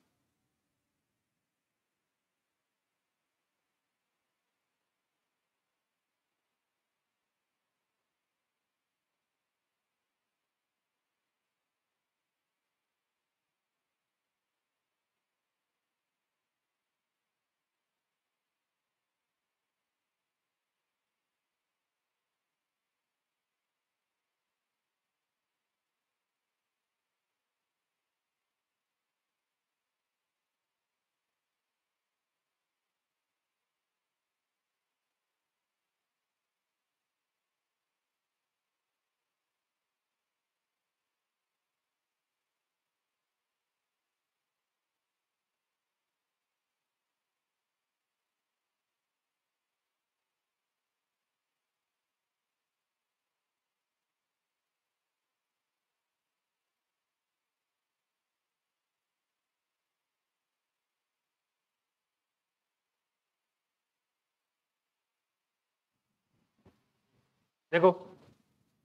देखो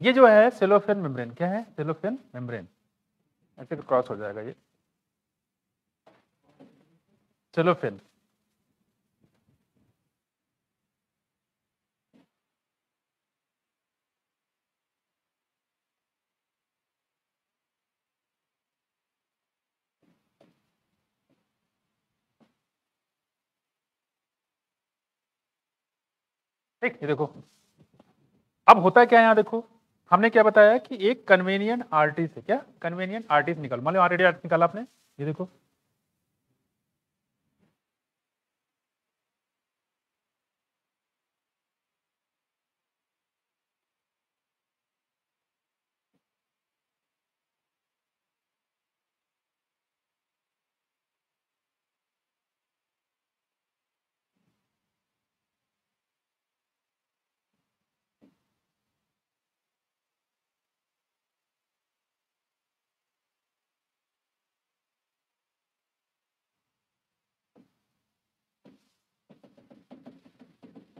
ये जो है सेलोफिन मेम्ब्रेन, क्या है? Cellophane membrane. ऐसे क्रॉस हो जाएगा ये सेलोफिन। ठीक, ये देखो अब होता है क्या यहाँ। देखो हमने क्या बताया कि एक कन्वेनियंट आर्टरी से, क्या कन्वेनियंट आर्टरी से निकल, मान लो आर्टरी निकाला आपने, ये देखो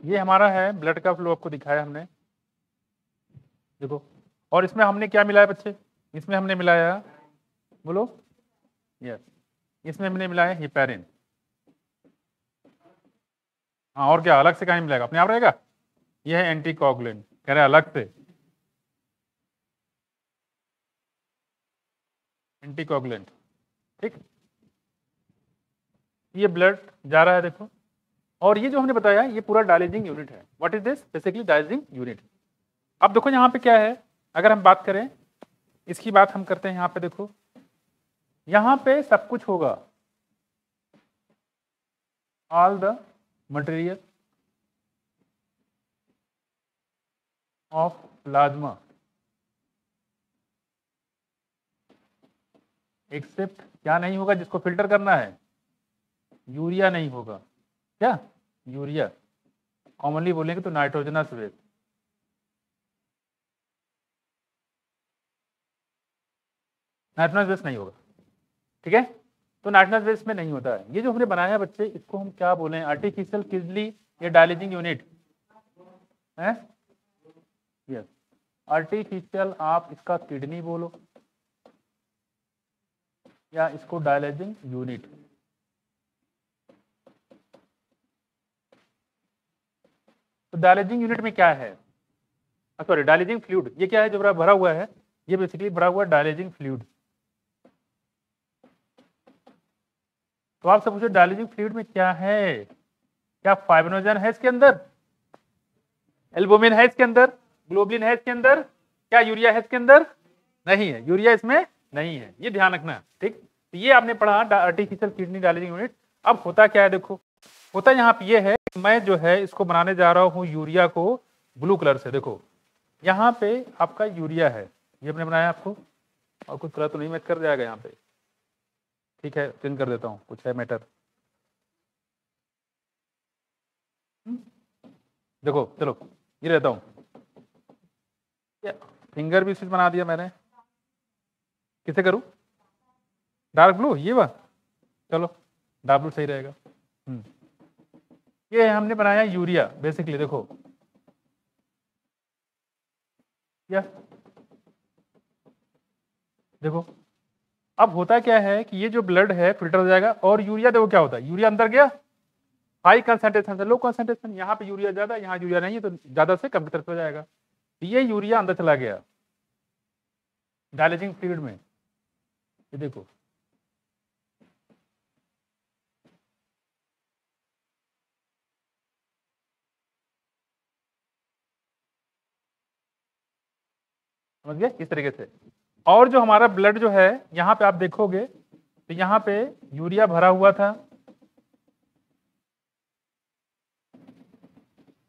ये हमारा है ब्लड का फ्लो, आपको दिखाया हमने। देखो और इसमें हमने क्या मिलाया बच्चे? इसमें हमने मिलाया, बोलो, यस, इसमें हमने मिलाया हिपैरिन। हाँ और क्या, अलग से कहीं मिलाएगा, अपने आप रहेगा। ये है एंटीकोगुलेंट, कह रहे अलग से एंटीकोगुलेंट। ठीक, ये ब्लड जा रहा है देखो। और ये जो हमने बताया ये पूरा डायलिसिंग यूनिट है। What is this? Basically dialysing unit. अब देखो यहाँ पे क्या है, अगर हम बात करें, इसकी बात हम करते हैं यहाँ पे। देखो यहाँ पे सब कुछ होगा, all the material of plasma except, क्या नहीं होगा जिसको फिल्टर करना है? यूरिया नहीं होगा। क्या? यूरिया, कॉमनली बोलेंगे तो नाइट्रोजनस वेस्ट। नाइट्रोजनस वेस्ट नहीं होगा, ठीक है। तो नाइट्रोजनस वेस्ट में नहीं होता है। ये जो हमने बनाया है बच्चे, इसको हम क्या बोले? आर्टिफिशियल किडनी या डायलिसिंग यूनिट है। यस, आर्टिफिशियल, आप इसका किडनी बोलो या इसको डायलिसिंग यूनिट। तो डायलिसिंग यूनिट में क्या है? सॉरी डायलिजिंग फ्लूइड, ये क्या है जो भरा हुआ है, ये बेसिकली भरा हुआ डायलिजिंग फ्लूइड। तो आपसे पूछो डायलिजिंग फ्लूइड में क्या है, क्या फाइब्रिनोजन है इसके अंदर, एल्बुमिन है इसके अंदर, ग्लोबुलिन है इसके अंदर, क्या यूरिया है इसके अंदर, नहीं है, यूरिया इसमें नहीं है, ये ध्यान रखना। ठीक, तो ये आपने पढ़ा आर्टिफिशियल किडनी डायलिसिस यूनिट। अब होता क्या है, देखो होता यहाँ पे ये है, मैं जो है इसको बनाने जा रहा हूँ यूरिया को ब्लू कलर से। देखो यहाँ पे आपका यूरिया है, ये हमने बनाया आपको, और कुछ कलर तो नहीं मैच कर जाएगा यहाँ पे, ठीक है चेंज कर देता हूँ, कुछ है मैटर। देखो चलो ये रहता हूँ, फिंगर भी स्विच बना दिया मैंने, किसे करूँ, डार्क ब्लू, ये वाला, चलो डार्क ब्लू सही रहेगा। ये हमने बनाया यूरिया बेसिकली, देखो या देखो अब होता क्या है कि ये जो ब्लड है फिल्टर हो जाएगा, और यूरिया देखो क्या होता है, यूरिया अंदर गया, हाई कंसंट्रेशन से लो कंसंट्रेशन, यहाँ पे यूरिया ज्यादा, यहाँ यूरिया नहीं है, तो ज्यादा से कम की तरफ हो जाएगा, ये यूरिया अंदर चला गया डायलिजिंग फ्लूइड में, ये देखो समझ गए इस तरीके से। और जो हमारा ब्लड जो है यहाँ पे आप देखोगे तो यहाँ पे यूरिया भरा हुआ था,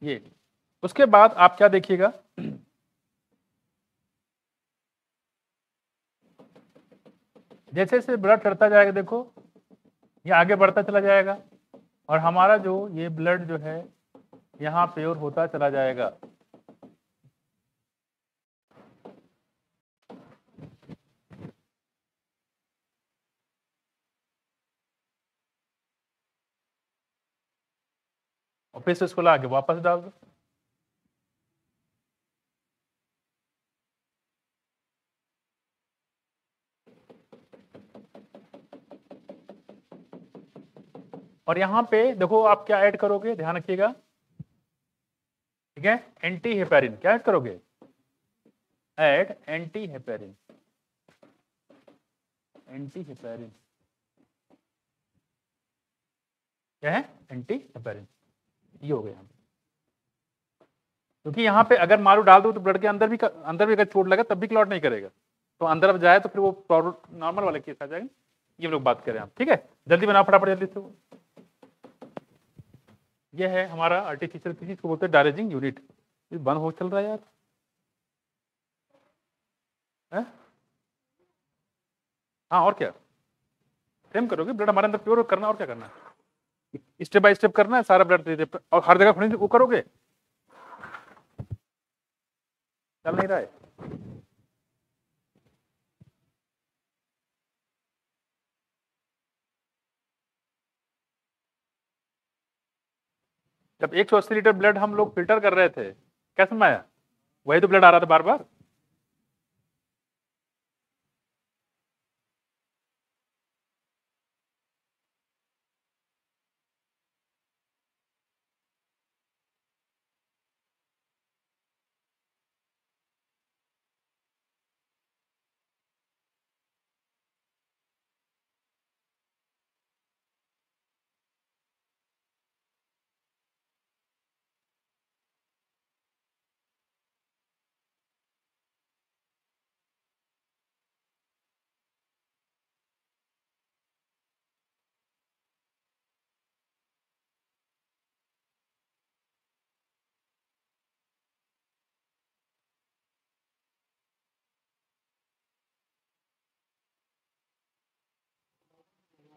ये उसके बाद आप क्या देखिएगा, जैसे जैसे ब्लड चढ़ता जाएगा, देखो ये आगे बढ़ता चला जाएगा, और हमारा जो ये ब्लड जो है यहाँ प्योर होता चला जाएगा। और फिर से इसको ला के वापस डाल दो, और यहाँ पे देखो आप क्या ऐड करोगे, ध्यान रखिएगा, ठीक है, एंटी हेपेरिन क्या ऐड करोगे, add anti heparin, anti heparin क्या है, एंटी हेपेरिन, ये हो गया यहाँ पे। क्योंकि यहाँ पे अगर मारू डाल दो तो ब्लड के अंदर भी अगर चोट लगा तब भी क्लॉट नहीं करेगा, तो अंदर अब जाए तो फिर वो नॉर्मल वाले केस आ जाएंगे, ये हम लोग बात करें आप, ठीक है, जल्दी बनाओ फटाफट जल्दी से। ये है हमारा आर्टिफिशियल किसी को बोलते हैं डायलिजिंग यूनिट, बंद हो चल रहा है यार है? हाँ और क्या, सेम करोगे, ब्लड हमारे अंदर प्योर करना, और क्या करना है, स्टेप बाय स्टेप करना है, सारा ब्लड दे दे, और हर जगह थोड़ी वो करोगे, चल नहीं रहा है। जब 180 लीटर ब्लड हम लोग फिल्टर कर रहे थे, क्या समझ आया, वही तो ब्लड आ रहा था बार बार।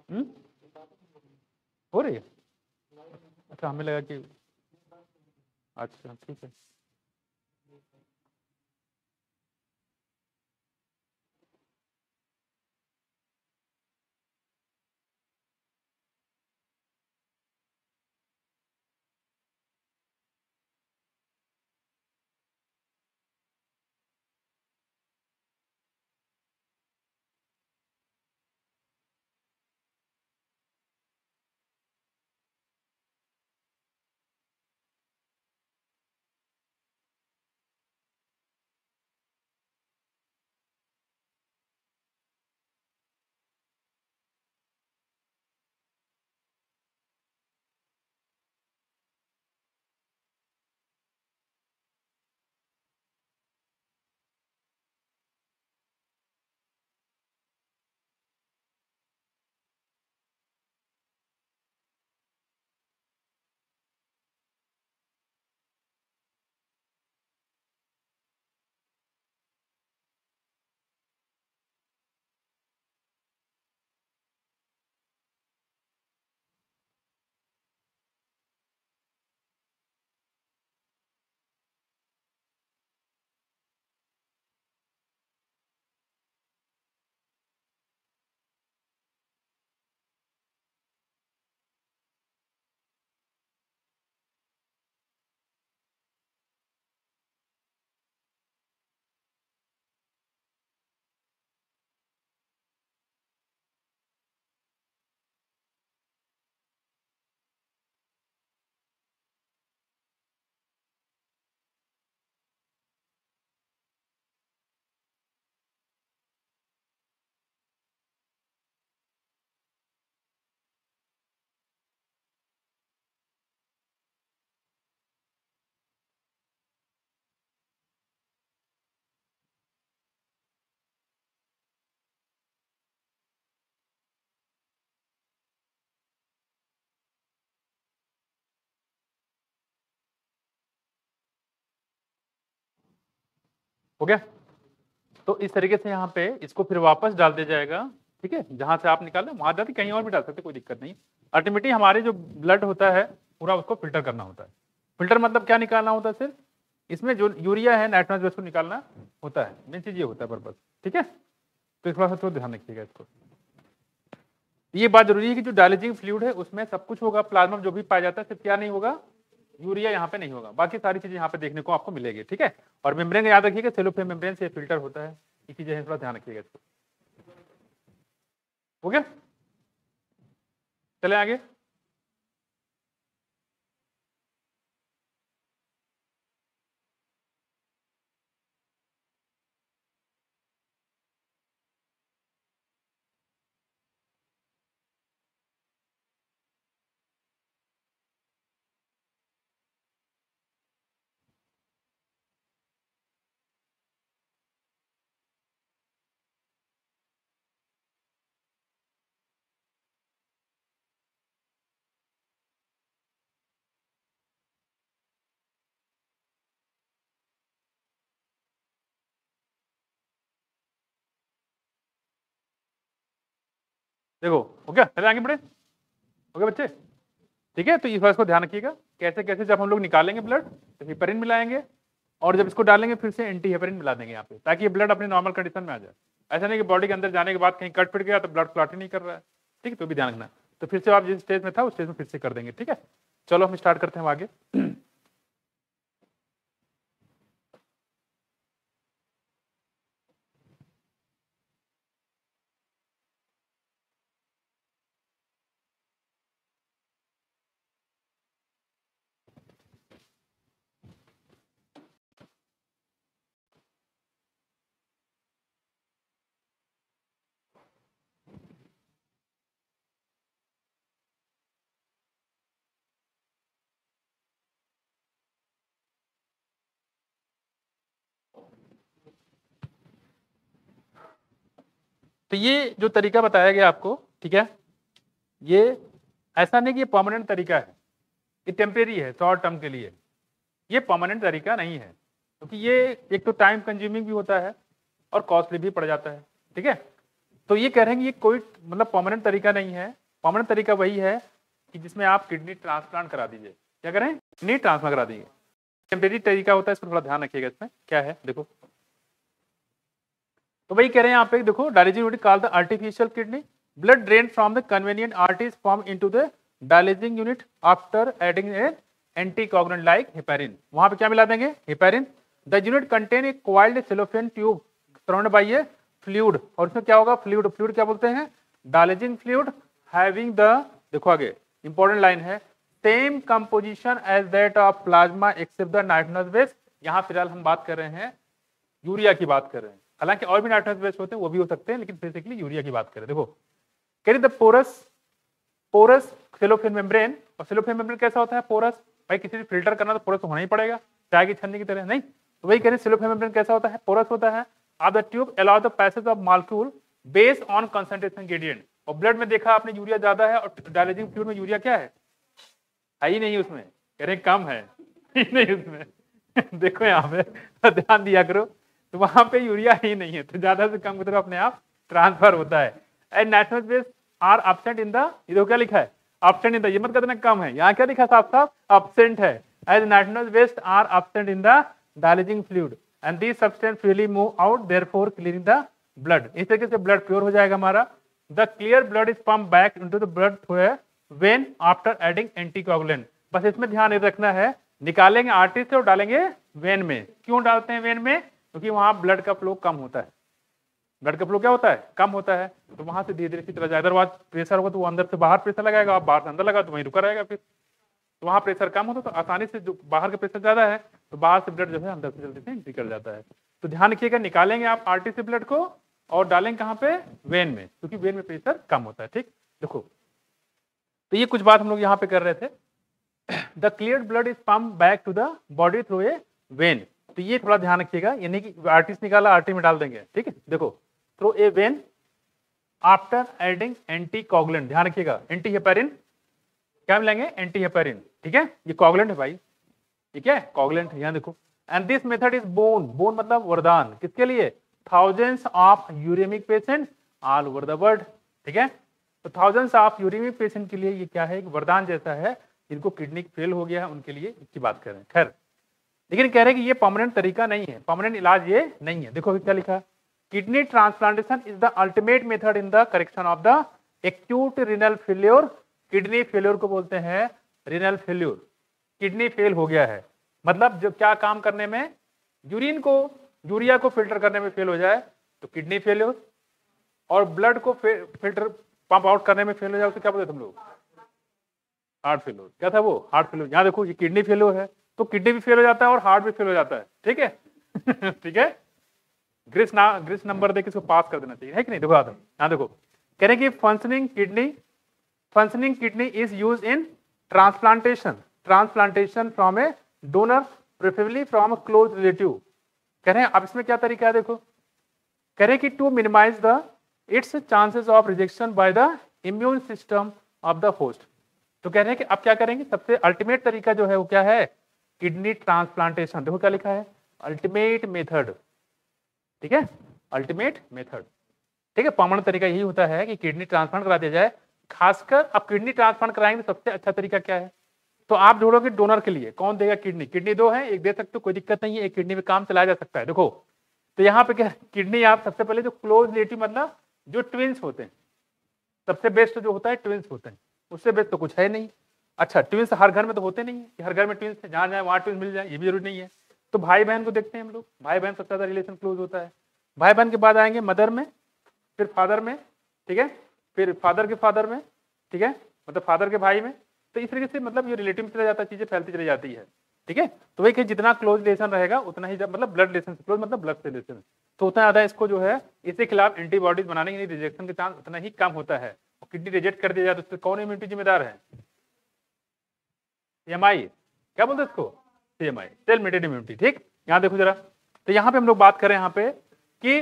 हम्म, हो रही है, अच्छा हमें लगा कि, अच्छा ठीक है। हो गया। तो इस तरीके से यहाँ पे इसको फिर वापस डाल दिया जाएगा, ठीक है, जहां से आप निकाले वहां जाते, कहीं और भी डाल सकते, कोई दिक्कत नहीं। अल्टीमेटली हमारे जो ब्लड होता है पूरा उसको फिल्टर करना होता है। फिल्टर मतलब क्या निकालना होता है, सिर्फ इसमें जो यूरिया है नाइट्रोजन उसको निकालना होता है, मेन चीज ये होता है पर्पस, ठीक है। तो इस बात से थोड़ा ध्यान रखिएगा इसको। ये बात जरूरी है कि जो डायलिजिंग फ्लूइड है उसमें सब कुछ होगा, प्लाज्मा जो भी पाया जाता है, सिर्फ क्या नहीं होगा, यूरिया यहाँ पे नहीं होगा, बाकी सारी चीजें यहाँ पे देखने को आपको मिलेगी, ठीक है। और मेम्ब्रेन याद रखिएगा, सेलोफेन मेम्ब्रेन से फिल्टर होता है, ये चीजें थोड़ा ध्यान रखिएगा इसको। हो गया, चले आगे। देखो हो गया, चले आगे बढ़े। हो गया बच्चे, ठीक है। तो इस बात को ध्यान रखिएगा, कैसे कैसे जब हम लोग निकालेंगे ब्लड तो हेपेरिन मिलाएंगे, और जब इसको डालेंगे फिर से एंटी हेपेरिन मिला देंगे यहाँ पे, ताकि ये ब्लड अपने नॉर्मल कंडीशन में आ जाए। ऐसा नहीं कि बॉडी के अंदर जाने के बाद कहीं कट फिट गया तो ब्लड क्लॉट ही नहीं कर रहा है, ठीक है, तो भी ध्यान रखना। तो फिर से आप जिस स्टेज में था उस स्टेज में फिर से कर देंगे, ठीक है। चलो हम स्टार्ट करते हैं आगे। तो ये जो तरीका बताया गया आपको, ठीक है, ये ऐसा नहीं कि ये परमानेंट तरीका है, ये टेम्परेरी है, शॉर्ट टर्म के लिए, ये परमानेंट तरीका नहीं है, क्योंकि ये एक तो टाइम कंज्यूमिंग भी होता है और कॉस्टली भी पड़ जाता है, ठीक है। तो ये कह रहे हैं कि ये कोई मतलब परमानेंट तरीका नहीं है। परमानेंट तरीका वही है कि जिसमें आप किडनी ट्रांसप्लांट करा दीजिए। क्या करें, किडनी ट्रांसप्लांट करा दीजिए। टेम्परेरी तरीका होता है, इसको थोड़ा ध्यान रखिएगा। इसमें क्या है देखो, तो वही कह रहे हैं यहाँ पे, देखो dialysis unit called the artificial kidney, blood drain from the convenient arteries form into the dialysing unit after adding A anticoagulant like heparin. वहां पे क्या मिला देंगे, heparin. The unit contain a coiled cellophane tube surrounded by A fluid, और इसमें क्या होगा, fluid, fluid क्या बोलते हैं, डायलिसिंग फ्लूइड हैविंग द, देखो आगे इंपॉर्टेंट लाइन है, same composition as that of plasma except the nitrogenous base. यहाँ फिलहाल हम बात कर रहे हैं यूरिया की बात कर रहे हैं, हालांकि और भी नाइट्रोजनस बेस होते हैं, वो भी हो सकते हैं, लेकिन बेसिकली यूरिया की बात करें। देखो कह द पोरस सेलोफेन मेम्ब्रेन, और सेलोफेन मेम्ब्रेन कैसा होता है, पोरस। भाई किसी से फिल्टर करना तो पोरस तो होना ही पड़ेगा, चाय की छन्नी की तरह नहीं। तो वही कह रहे हैं सेलोफेन मेम्ब्रेन कैसा होता है, पोरस होता है। अब the tube allow the passage of molecule based on concentration gradient. और ब्लड में देखा आपने यूरिया ज्यादा है, और डायलिसिंग फ्लूइड में यूरिया क्या है ही नहीं, उसमें कह रहे कम है ही नहीं उसमें देखो यहाँ पे तो ध्यान दिया करो, तो वहां पे यूरिया ही नहीं है, तो ज्यादा से कम की तरफ अपने आप ट्रांसफर होता है। And nitrogen base are absent in the, ये देखो क्या लिखा है, एब्सेंट इन द, ये मत कहते ना कम है, यहाँ क्या लिखा साफ साफ एब्सेंट है। As nitrogen base are absent in the dialysing fluid and this substance freely move out therefore cleaning the blood. इस तरीके से ब्लड प्योर हो जाएगा हमारा। The clear blood is pump back into the blood through a vein after adding anticoagulant. बस इसमें ध्यान रखना है, निकालेंगे आर्टरी से और डालेंगे वेन में। क्यों डालते हैं वेन में, क्योंकि वहां ब्लड का फ्लो कम होता है, ब्लड का फ्लो क्या होता है, कम होता है, तो वहां से धीरे धीरे चला जाए। अदरवाइज प्रेशर होगा तो वो अंदर से बाहर प्रेशर लगाएगा, आप बाहर से अंदर लगा तो वहीं रुका रहेगा, फिर तो वहां प्रेशर कम होता है, तो आसानी से जो बाहर का प्रेशर ज्यादा है तो बाहर से ब्लड जो है अंदर से जल्दी से एंट्री कर जाता है। तो ध्यान रखिएगा, निकालेंगे आप आर्टरी से ब्लड को और डालेंगे कहाँ पे, वेन में, क्योंकि वेन में प्रेशर कम होता है। ठीक, देखो तो ये कुछ बात हम लोग यहाँ पे कर रहे थे। The clear blood is pump back to the body through a vein. तो ये थोड़ा ध्यान रखिएगा, यानी कि आर्टरी से निकाला आर्टरी में डाल देंगे, ठीक है। देखो through a vein after adding anticoagulant, ध्यान रखिएगा, एंटी हेपेरिन क्या मिलेंगे, एंटी हेपेरिन, ठीक है। ये कोगुलेंट है भाई, ठीक है, कोगुलेंट है, यहाँ देखो and this method is boon, boon मतलब वरदान, किसके लिए? Thousands of uremic patients all over the world. ठीक है, तो थाउजेंड्स ऑफ यूरेमिक पेशेंट के लिए ये क्या है? एक वरदान जैसा है, जिनको किडनी फेल हो गया है उनके लिए इसकी बात कर रहे हैं। खैर, लेकिन कह रहे हैं कि ये परमानेंट तरीका नहीं है, परमानेंट इलाज ये नहीं है। देखो क्या लिखा, kidney transplantation is the ultimate method in the correction of the acute renal failure. Kidney failure को बोलते हैं रिनल फेल्योर। किडनी फेल हो गया है मतलब जो क्या काम करने में, यूरिन को, यूरिया को फिल्टर करने में फेल हो जाए तो किडनी फेल्योर, और ब्लड को फिल्टर पंप आउट करने में फेल हो जाए तो क्या बोलते तुम लोग? Heart failure. क्या था वो? Heart failure. यहाँ देखो ये किडनी फेल्योर है तो किडनी भी फेल हो जाता है और हार्ट भी फेल हो जाता है। ठीक है ठीक है, ग्रीस नंबर देके इसको पास कर देना चाहिए, है कि नहीं? देखो यहाँ देखो, कह रहे हैं कि functioning kidney is use in transplantation from A donor, preferably from a close relative. कह रहे हैं अब इसमें क्या तरीका है, देखो कह रहे हैं कि to minimise the its chances of rejection by the immune system of the host. तो कह रहे हैं कि अब क्या करेंगे, सबसे अल्टीमेट तरीका जो है वो क्या है? Kidney transplantation. देखो क्या लिखा है, अल्टीमेट मेथड। ठीक है, अल्टीमेट मेथड। ठीक है, परमानेंट तरीका यही होता है कि किडनी ट्रांसप्लांट करा दिया जाए। खासकर अब किडनी ट्रांसप्लांट कराएंगे तो सबसे अच्छा तरीका क्या है? तो आप ढूंढोगे डोनर के लिए, कौन देगा किडनी? किडनी दो है, एक दे सकते हो, कोई दिक्कत नहीं है, एक किडनी में काम चलाया जा सकता है। देखो तो यहाँ पे क्या, किडनी आप सबसे पहले जो क्लोज रिलेटिव मतलब जो ट्विंस होते हैं, सबसे बेस्ट जो होता है ट्विंस होते हैं, उससे बेस्ट तो कुछ है नहीं। अच्छा, ट्विंस हर घर में तो होते नहीं है कि हर घर में ट्विंस जहाँ जाए वहाँ ट्विंस मिल जाए, ये भी जरूरी नहीं है। तो भाई बहन को देखते हैं हम लोग, भाई बहन सबसे ज्यादा रिलेशन क्लोज होता है। भाई बहन के बाद आएंगे मदर में, फिर फादर में, ठीक है, फिर फादर के फादर में, ठीक है, मतलब फादर के भाई में। तो इस तरीके से मतलब ये रिलेटिव में चला जाता है, चीजें फैलती चली जाती है। ठीक है, तो वही कि जितना क्लोज रिलेशन रहेगा उतना ही, मतलब ब्लड रिलेशन, क्लोज मतलब ब्लड रिलेशन, तो उतना ज्यादा इसको जो है इसके खिलाफ एंटीबॉडीज बनाने की रिजेक्शन के चांस उतना ही कम होता है। और किडनी रिजेक्ट कर दिया जाए तो उससे कौन इम्यूनिटी जिम्मेदार है? CMI, क्या बोलते हैं इसको? CMI, cell mediated immunity. ठीक, यहाँ देखो जरा, तो यहाँ पे हम लोग बात करें यहाँ पे कि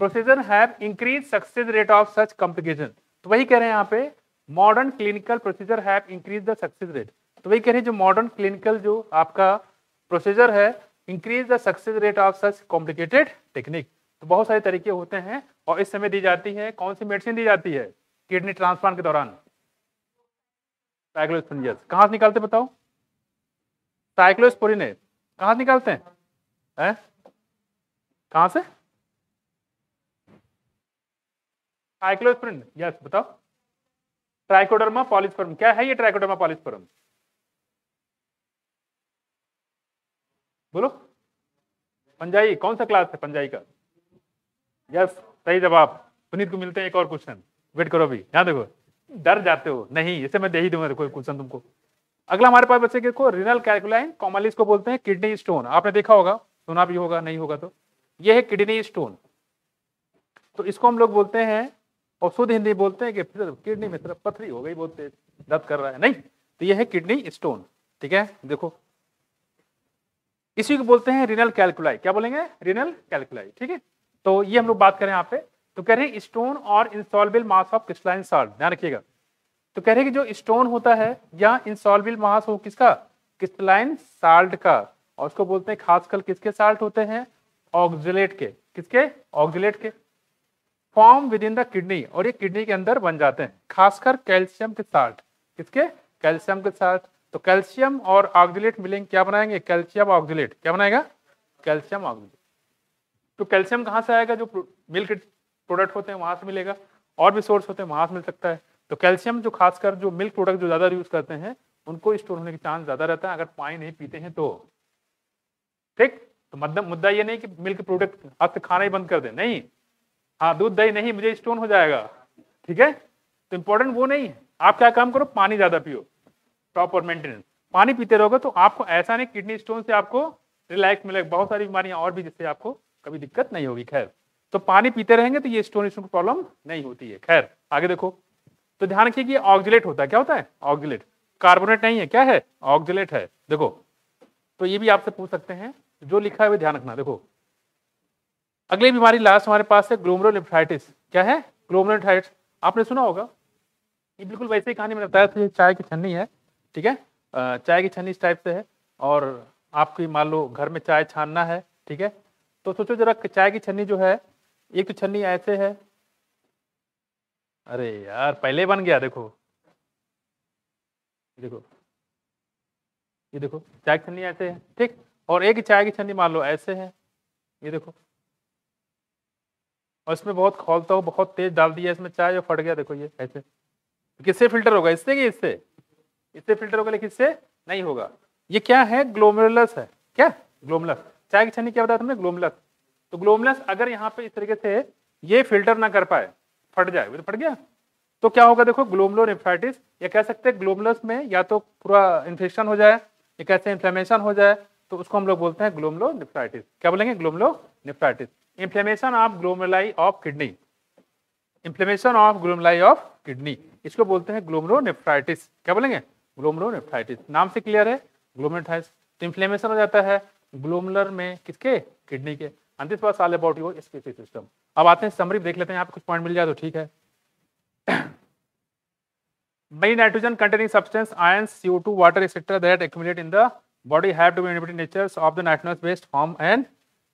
procedure have increase success rate of such complication. तो वही कह रहे हैं यहाँ पे, modern clinical procedure have increase the success rate. तो वही कह रहे हैं जो मॉडर्न क्लिनिकल जो आपका प्रोसीजर है, increase the success rate of such complicated technique. तो बहुत सारे तरीके होते हैं और इस समय दी जाती है, कौन सी मेडिसिन दी जाती है किडनी ट्रांसप्लांट के दौरान? साइक्लोस्पोरिन। कहाँ से निकालते बताओ? साइक्लोस्पोरिन है, कहाँ से निकालते हैं? कहाँ से? साइक्लोस्पोरिन, यस बताओ। ट्राइकोडर्मा पॉलिस्पर्म। क्या है ये ट्राइकोडर्मा पॉलिस्पर्म? बोलो। पंजाई, कौन सा क्लास है पंजाई का? यस, सही जवाब। पुनीत को मिलते हैं एक और क्वेश्चन, वेट करो अभी। यहाँ देखो, डर जाते हो, नहीं इसे मैं दे ही दूंगा कोई क्वेश्चन तुमको। अगला हमारे पास बच्चे को रिनल कैल्कुलाइन कॉमनली इसको बोलते हैं किडनी स्टोन। आपने देखा होगा, सुना भी होगा, नहीं होगा तो ये है किडनी स्टोन। तो इसको हम लोग बोलते हैं, और शुद्ध हिंदी बोलते हैं कि किडनी में सिर्फ पथरी हो गई, बोलते दर्द कर रहा है, नहीं, तो ये है किडनी स्टोन। ठीक है, देखो इसी को बोलते हैं रिनल कैल्कुलाई। क्या बोलेंगे? रिनल कैल्कुलाई। ठीक है, तो ये हम लोग बात करें यहाँ पे, तो कह रहे हैं स्टोन और insoluble mass of crystalline salt. ध्यान रखिएगा, तो कह रहे हैं कि जो स्टोन होता है या इंसॉल्युबल मास हो किसका? क्रिस्टलाइन साल्ट का। और उसको बोलते हैं खासकर किसके साल्ट होते हैं? ऑक्जेलेट के। किसके? ऑक्जेलेट के। Form with in the kidney, और ये किडनी के अंदर बन जाते हैं, खासकर कैल्शियम के साल्ट। किसके? कैल्शियम के साल्ट। तो कैल्शियम और ऑक्जेलेट मिलेंगे, क्या बनाएंगे? Calcium oxalate. क्या बनाएगा? Calcium oxalate. तो कैल्शियम कहाँ से आएगा? जो मिल्क प्रोडक्ट होते हैं वहां से मिलेगा, और भी सोर्स होते हैं वहां से मिल सकता है। तो कैल्शियम जो खासकर जो मिल्क प्रोडक्ट जो ज्यादा यूज करते हैं उनको स्टोर होने के चांस ज्यादा रहता है अगर पानी नहीं पीते हैं तो। ठीक, तो मतलब मुद्दा ये नहीं कि मिल्क प्रोडक्ट आज से खाना ही बंद कर दे, नहीं, हाँ दूध दही नहीं मुझे स्टोन हो जाएगा, ठीक है, तो इंपॉर्टेंट वो नहीं है। आप क्या काम करो, पानी ज्यादा पियो, प्रॉपर मेंटेनेंस। पानी पीते रहोगे तो आपको ऐसा नहीं किडनी स्टोन से आपको रिलैक्स मिलेगा, बहुत सारी बीमारियां और भी जिससे आपको कभी दिक्कत नहीं होगी। खैर, तो पानी पीते रहेंगे तो ये स्टोन की प्रॉब्लम नहीं होती है। खैर आगे देखो, तो ध्यान रखिए कि ऑक्जेलेट होता है। क्या होता है? ऑक्जेलेट। कार्बोनेट नहीं है, क्या है? ऑक्जेलेट है। देखो, तो ये भी आपसे पूछ सकते हैं, जो लिखा है वो ध्यान रखना। देखो, अगली बीमारी लास्ट हमारे पास है ग्लोमेरुलोनेफ्राइटिस। क्या है? ग्लोमेरुलोनेफ्राइटिस। आपने सुना होगा, ये बिल्कुल वैसे ही कहानी में बताया था, ये चाय की छन्नी है, ठीक है, चाय की छन्नी इस टाइप से है, और आपकी मान लो घर में चाय छानना है, ठीक है, तो सोचो जरा चाय की छन्नी जो है, एक तो छन्नी ऐसे है, अरे यार पहले बन गया, देखो देखो, ये देखो चाय की छन्नी ऐसे है, ठीक, और एक चाय की छन्नी मान लो ऐसे है, ये देखो, और इसमें बहुत खोलता हो, बहुत तेज डाल दिया इसमें चाय, जो फट गया, देखो ये ऐसे, किससे फिल्टर होगा, इससे कि इससे? इससे फिल्टर होगा, लेकिन इससे नहीं होगा। ये क्या है? ग्लोमेरुलस है। क्या? ग्लोमेरुलस। चाय की छन्नी क्या बताया तुमने? ग्लोमेरुलस। तो ग्लोमेरुलस अगर यहाँ पे इस तरीके से ये फिल्टर ना कर पाए, फट जाए, तो फट गया, तो क्या होगा? देखो ग्लोमेरुलोनेफ्राइटिस, या कह सकते हैं ग्लोमेरुलस में या तो पूरा इन्फेक्शन हो जाए, या कैसे इन्फ्लेमेशन हो जाए, तो उसको हम लोग बोलते हैं ग्लोमेरुलोनेफ्राइटिस। क्या बोलेंगे? Glomerulonephritis. Inflammation of glomeruli of kidney, inflammation of glomeruli of kidney, इसको बोलते हैं ग्लोमेरुलोनेफ्राइटिस। क्या बोलेंगे? ग्लोमेरुलोनेफ्राइटिस। नाम से क्लियर है, ग्लोमेरुलाइटिस। तो इन्फ्लेमेशन हो जाता है ग्लोमेरुलर में, किसके? किडनी के। And this was all about your SPC system. अब आते हैं समरी, देख लेते हैं, यहाँ पे कुछ पॉइंट मिल जाए तो ठीक है। Many nitrogen containing substance, ions, CO2, water, etc. that accumulate in the body have to be independent natures of the nitrogenous based form and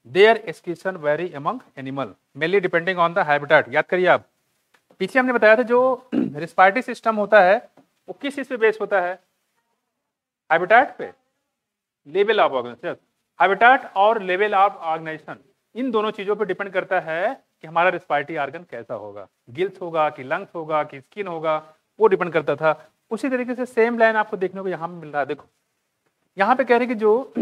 their excretion vary among animal, mainly depending on the habitat। याद करिए आप, पीछे हमने बताया था जो respiratory system होता है वो किस चीज पे बेस्ड होता है? हैबिटेट पे, लेवल ऑफ ऑर्गेनाइजेशन। हैबिटेट और लेवल ऑफ ऑर्गेनाइजेशन, इन दोनों चीजों पे डिपेंड करता है कि हमारा रेस्पिरेटरी ऑर्गन कैसा होगा, गिल्स होगा कि लंग्स होगा कि स्किन होगा, वो डिपेंड करता था। उसी तरीके से सेम लाइन आपको देखने को यहाँ मिल रहा है। देखो यहाँ पे कह रहे कि जो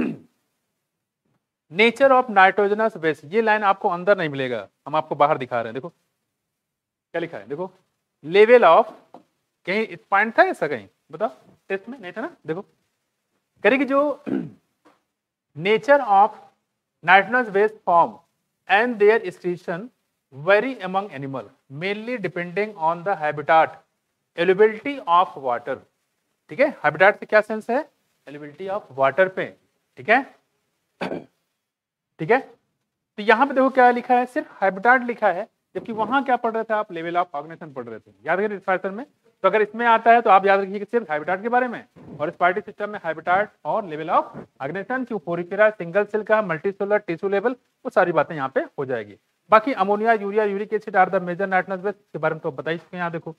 नेचर ऑफ नाइट्रोजनस बेस, ये लाइन आपको अंदर नहीं मिलेगा, हम आपको बाहर दिखा रहे हैं। देखो क्या लिखा है, देखो लेवल ऑफ, कहीं पॉइंट था ऐसा कहीं बताओ टेस्ट में? नहीं था ना। देखो कह रहे कि जो nature of nitrogenous base form and their excretion vary among animal, mainly depending on the habitat, eligibility of water. ठीक है, हैबिटेट से क्या सेंस है? एलिजिबिलिटी ऑफ वाटर पे। ठीक है, ठीक है। तो यहां पे देखो क्या लिखा है, सिर्फ हैबिटेट लिखा है, जबकि वहां क्या पढ़ रहे थे आप? लेवल ऑफ ऑर्गेनाइजेशन पढ़ रहे थे, याद रखिए रिस्पायरेशन में। तो अगर इसमें आता है तो आप याद रखिए कि सिर्फ हैबिटेट के बारे में, और रेस्पिरेटरी सिस्टम में हैबिटेट और लेवल ऑफ ऑर्गेनाइजेशन, क्यों पोरिफेरा, सिंगल सेल का, मल्टीसेलुलर, टिश्यू लेवल, वो सारी बातें यहाँ पे हो जाएगी। बाकी ammonia, urea, uric acid are the major nitrogenous base, के बारे में तो बता ही चुके हैं। यहाँ देखो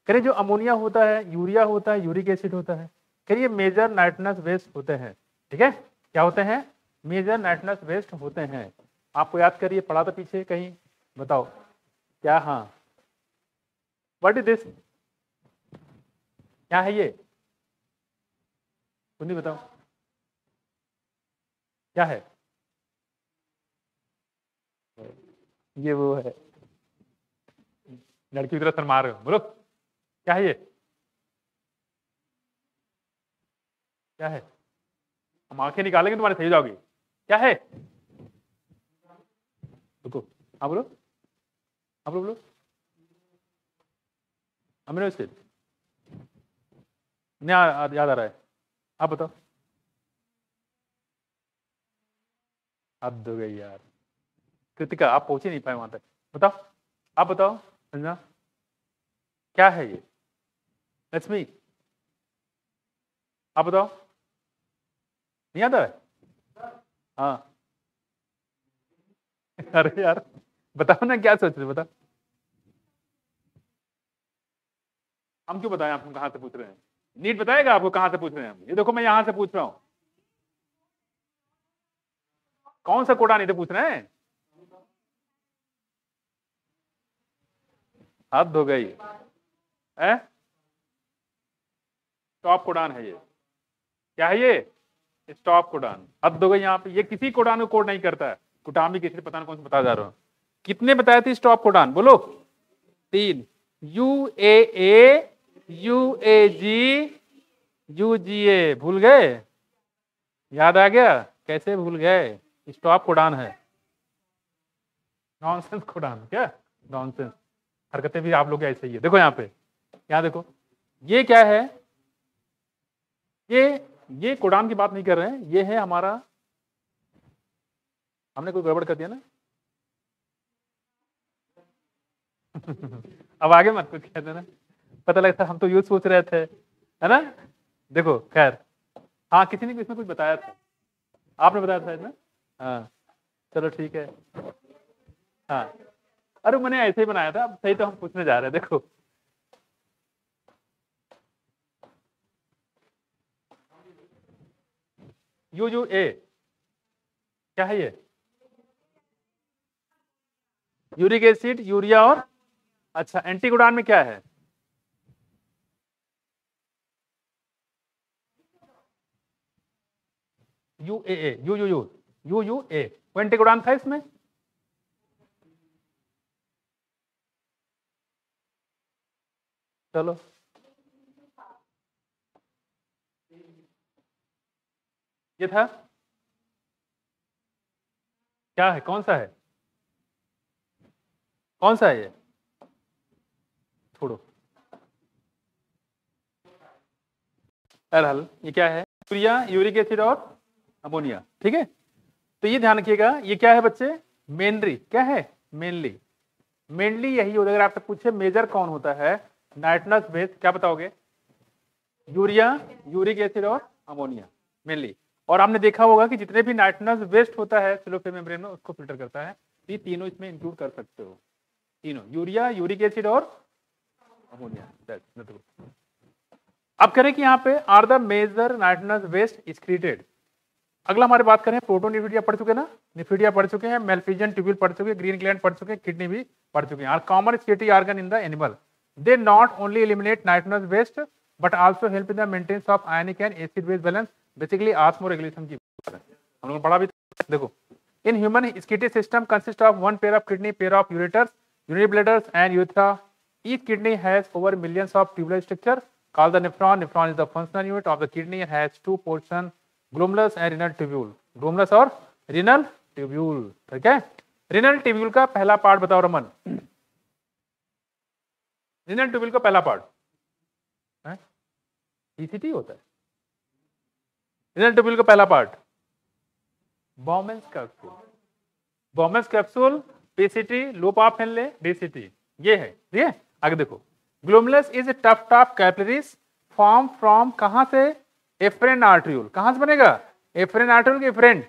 करिए जो अमोनिया होता है, यूरिया होता है, यूरिक एसिड होता है, करिए मेजर नाइट्रोजनस बेस होते हैं। ठीक है, क्या होते हैं? मेजर नाइट्रोजनस बेस्ड होते हैं। आपको याद करिए, पढ़ा था पीछे कहीं, बताओ क्या? हाँ, व्हाट इज दिस? क्या है ये? सुनिए बताओ क्या है? ये वो है, लड़की की तरह शर्मा रहे हो, बोलो क्या है ये? क्या है? हम आंखें निकालेंगे तुम्हारे सही हो जाओगी। क्या है? रुको, हाँ बोलो, हाँ बोलो, बोलो। अमीनो एसिड नहीं याद आ रहा है, आप बताओ। हद हो गई यार, कृतिका आप पहुंच ही नहीं पाए वहां तक। बताओ, आप बताओ संजना, क्या है ये? लक्ष्मी आप बताओ, नहीं आता है? हाँ अरे यार बताओ ना, क्या सोच रहे हो? बताओ। हम क्यों बताएं आपको कहां से पूछ रहे हैं? नीट बताएगा आपको कहां से पूछ रहे हैं हम? ये देखो मैं यहां से पूछ रहा हूं, कौन सा कोडा नहीं तो पूछ रहे हैं? हद हो गई है, स्टॉप कोडान है ये। क्या है ये? Stop codon. हद हो गई, यहाँ पे ये किसी कोडान को कोड नहीं करता है, कोडान भी किसी पता नहीं कौन से बता जा रहा हूं। कितने बताए थे स्टॉप कोडान? बोलो। 3, UAA, UAG, UGA। भूल गए? याद आ गया? कैसे भूल गए? स्टॉप कोडान है। Nonsense codon. क्या नॉनसेंस? हरकतें भी आप लोग ऐसे ही है। देखो यहाँ पे, यहाँ देखो, ये क्या है? ये कोडान की बात नहीं कर रहे हैं, ये है हमारा, हमने कोई गड़बड़ कर दिया ना अब आगे मत कुछ कहते ना, पता लगता हम तो यूज सोच रहे थे, है ना। देखो खैर, हाँ किसी ने इसमें कुछ बताया था, आपने बताया था ना। हाँ चलो ठीक है। हाँ अरे मैंने ऐसे ही बनाया था, अब सही तो हम पूछने जा रहे हैं। देखो UUA क्या है ये? यूरिक एसिड, यूरिया और अच्छा एंटीकोडान में क्या है? UAA UUA वो एंटीकोडान था इसमें। चलो ये था, क्या है, कौन सा है, कौन सा है ये? छोड़ो अरहल, ये क्या है? यूरिया, यूरिक एसिड और अमोनिया। ठीक है, तो ये ध्यान रखिएगा, ये क्या है बच्चे? मेनली क्या है? मेनली, मेनली यही होता है। अगर आपसे पूछे मेजर कौन होता है नाइट्रस बेस, क्या बताओगे? यूरिया, यूरिक एसिड और अमोनिया मेनली। और आपने देखा होगा कि जितने भी नाइट्रस वेस्ट होता है सेलोफेन मेम्ब्रेन में उसको फिल्टर करता है। ये तीनों इसमें इंक्लूड कर सकते हो, तीनों, यूरिया, यूरिक एसिड और अमोनिया। अब करें कि यहाँ पे are the major nitrous waste excreted. अगला हमारे बात करें, प्रोटोनिफिडिया पढ़ चुके ना, निफिडिया पढ़ चुके हैं, मेलफिजियन ट्यूब्यूल पढ़ चुके हैं, ग्रीन ग्लैंड पढ़ चुके हैं, किडनी भी पढ़ चुके हैं। Are common excretory organ in the animal. They not only eliminate nitrous waste but also help in the maintenance of ionic and acid base balance, basically osmoregulation की हम लोग पढ़ा भी। देखो, in human excretory system consist of one pair of kidney, pair of ureters, urinary bladders and urethra. Each kidney has over millions of tubular structure called the nephron. Nephron is the functional unit of the kidney and has two portions, glomerulus and renal tubule. Glomerulus और renal tubule, ठीक है। renal tubule का पहला part बताओ Raman. renal tubule का पहला part है PCT होता है। renal tubule का पहला part Bowman's capsule, Bowman's capsule, PCT, loop of Henle, DCT, ये है। ठीक है, आगे देखो, glomerulus is a tuft top capillaries form from, कहां से? Afferent arteriole. कहां से बनेगा? एफरेन आर्ट्रियोल के friend,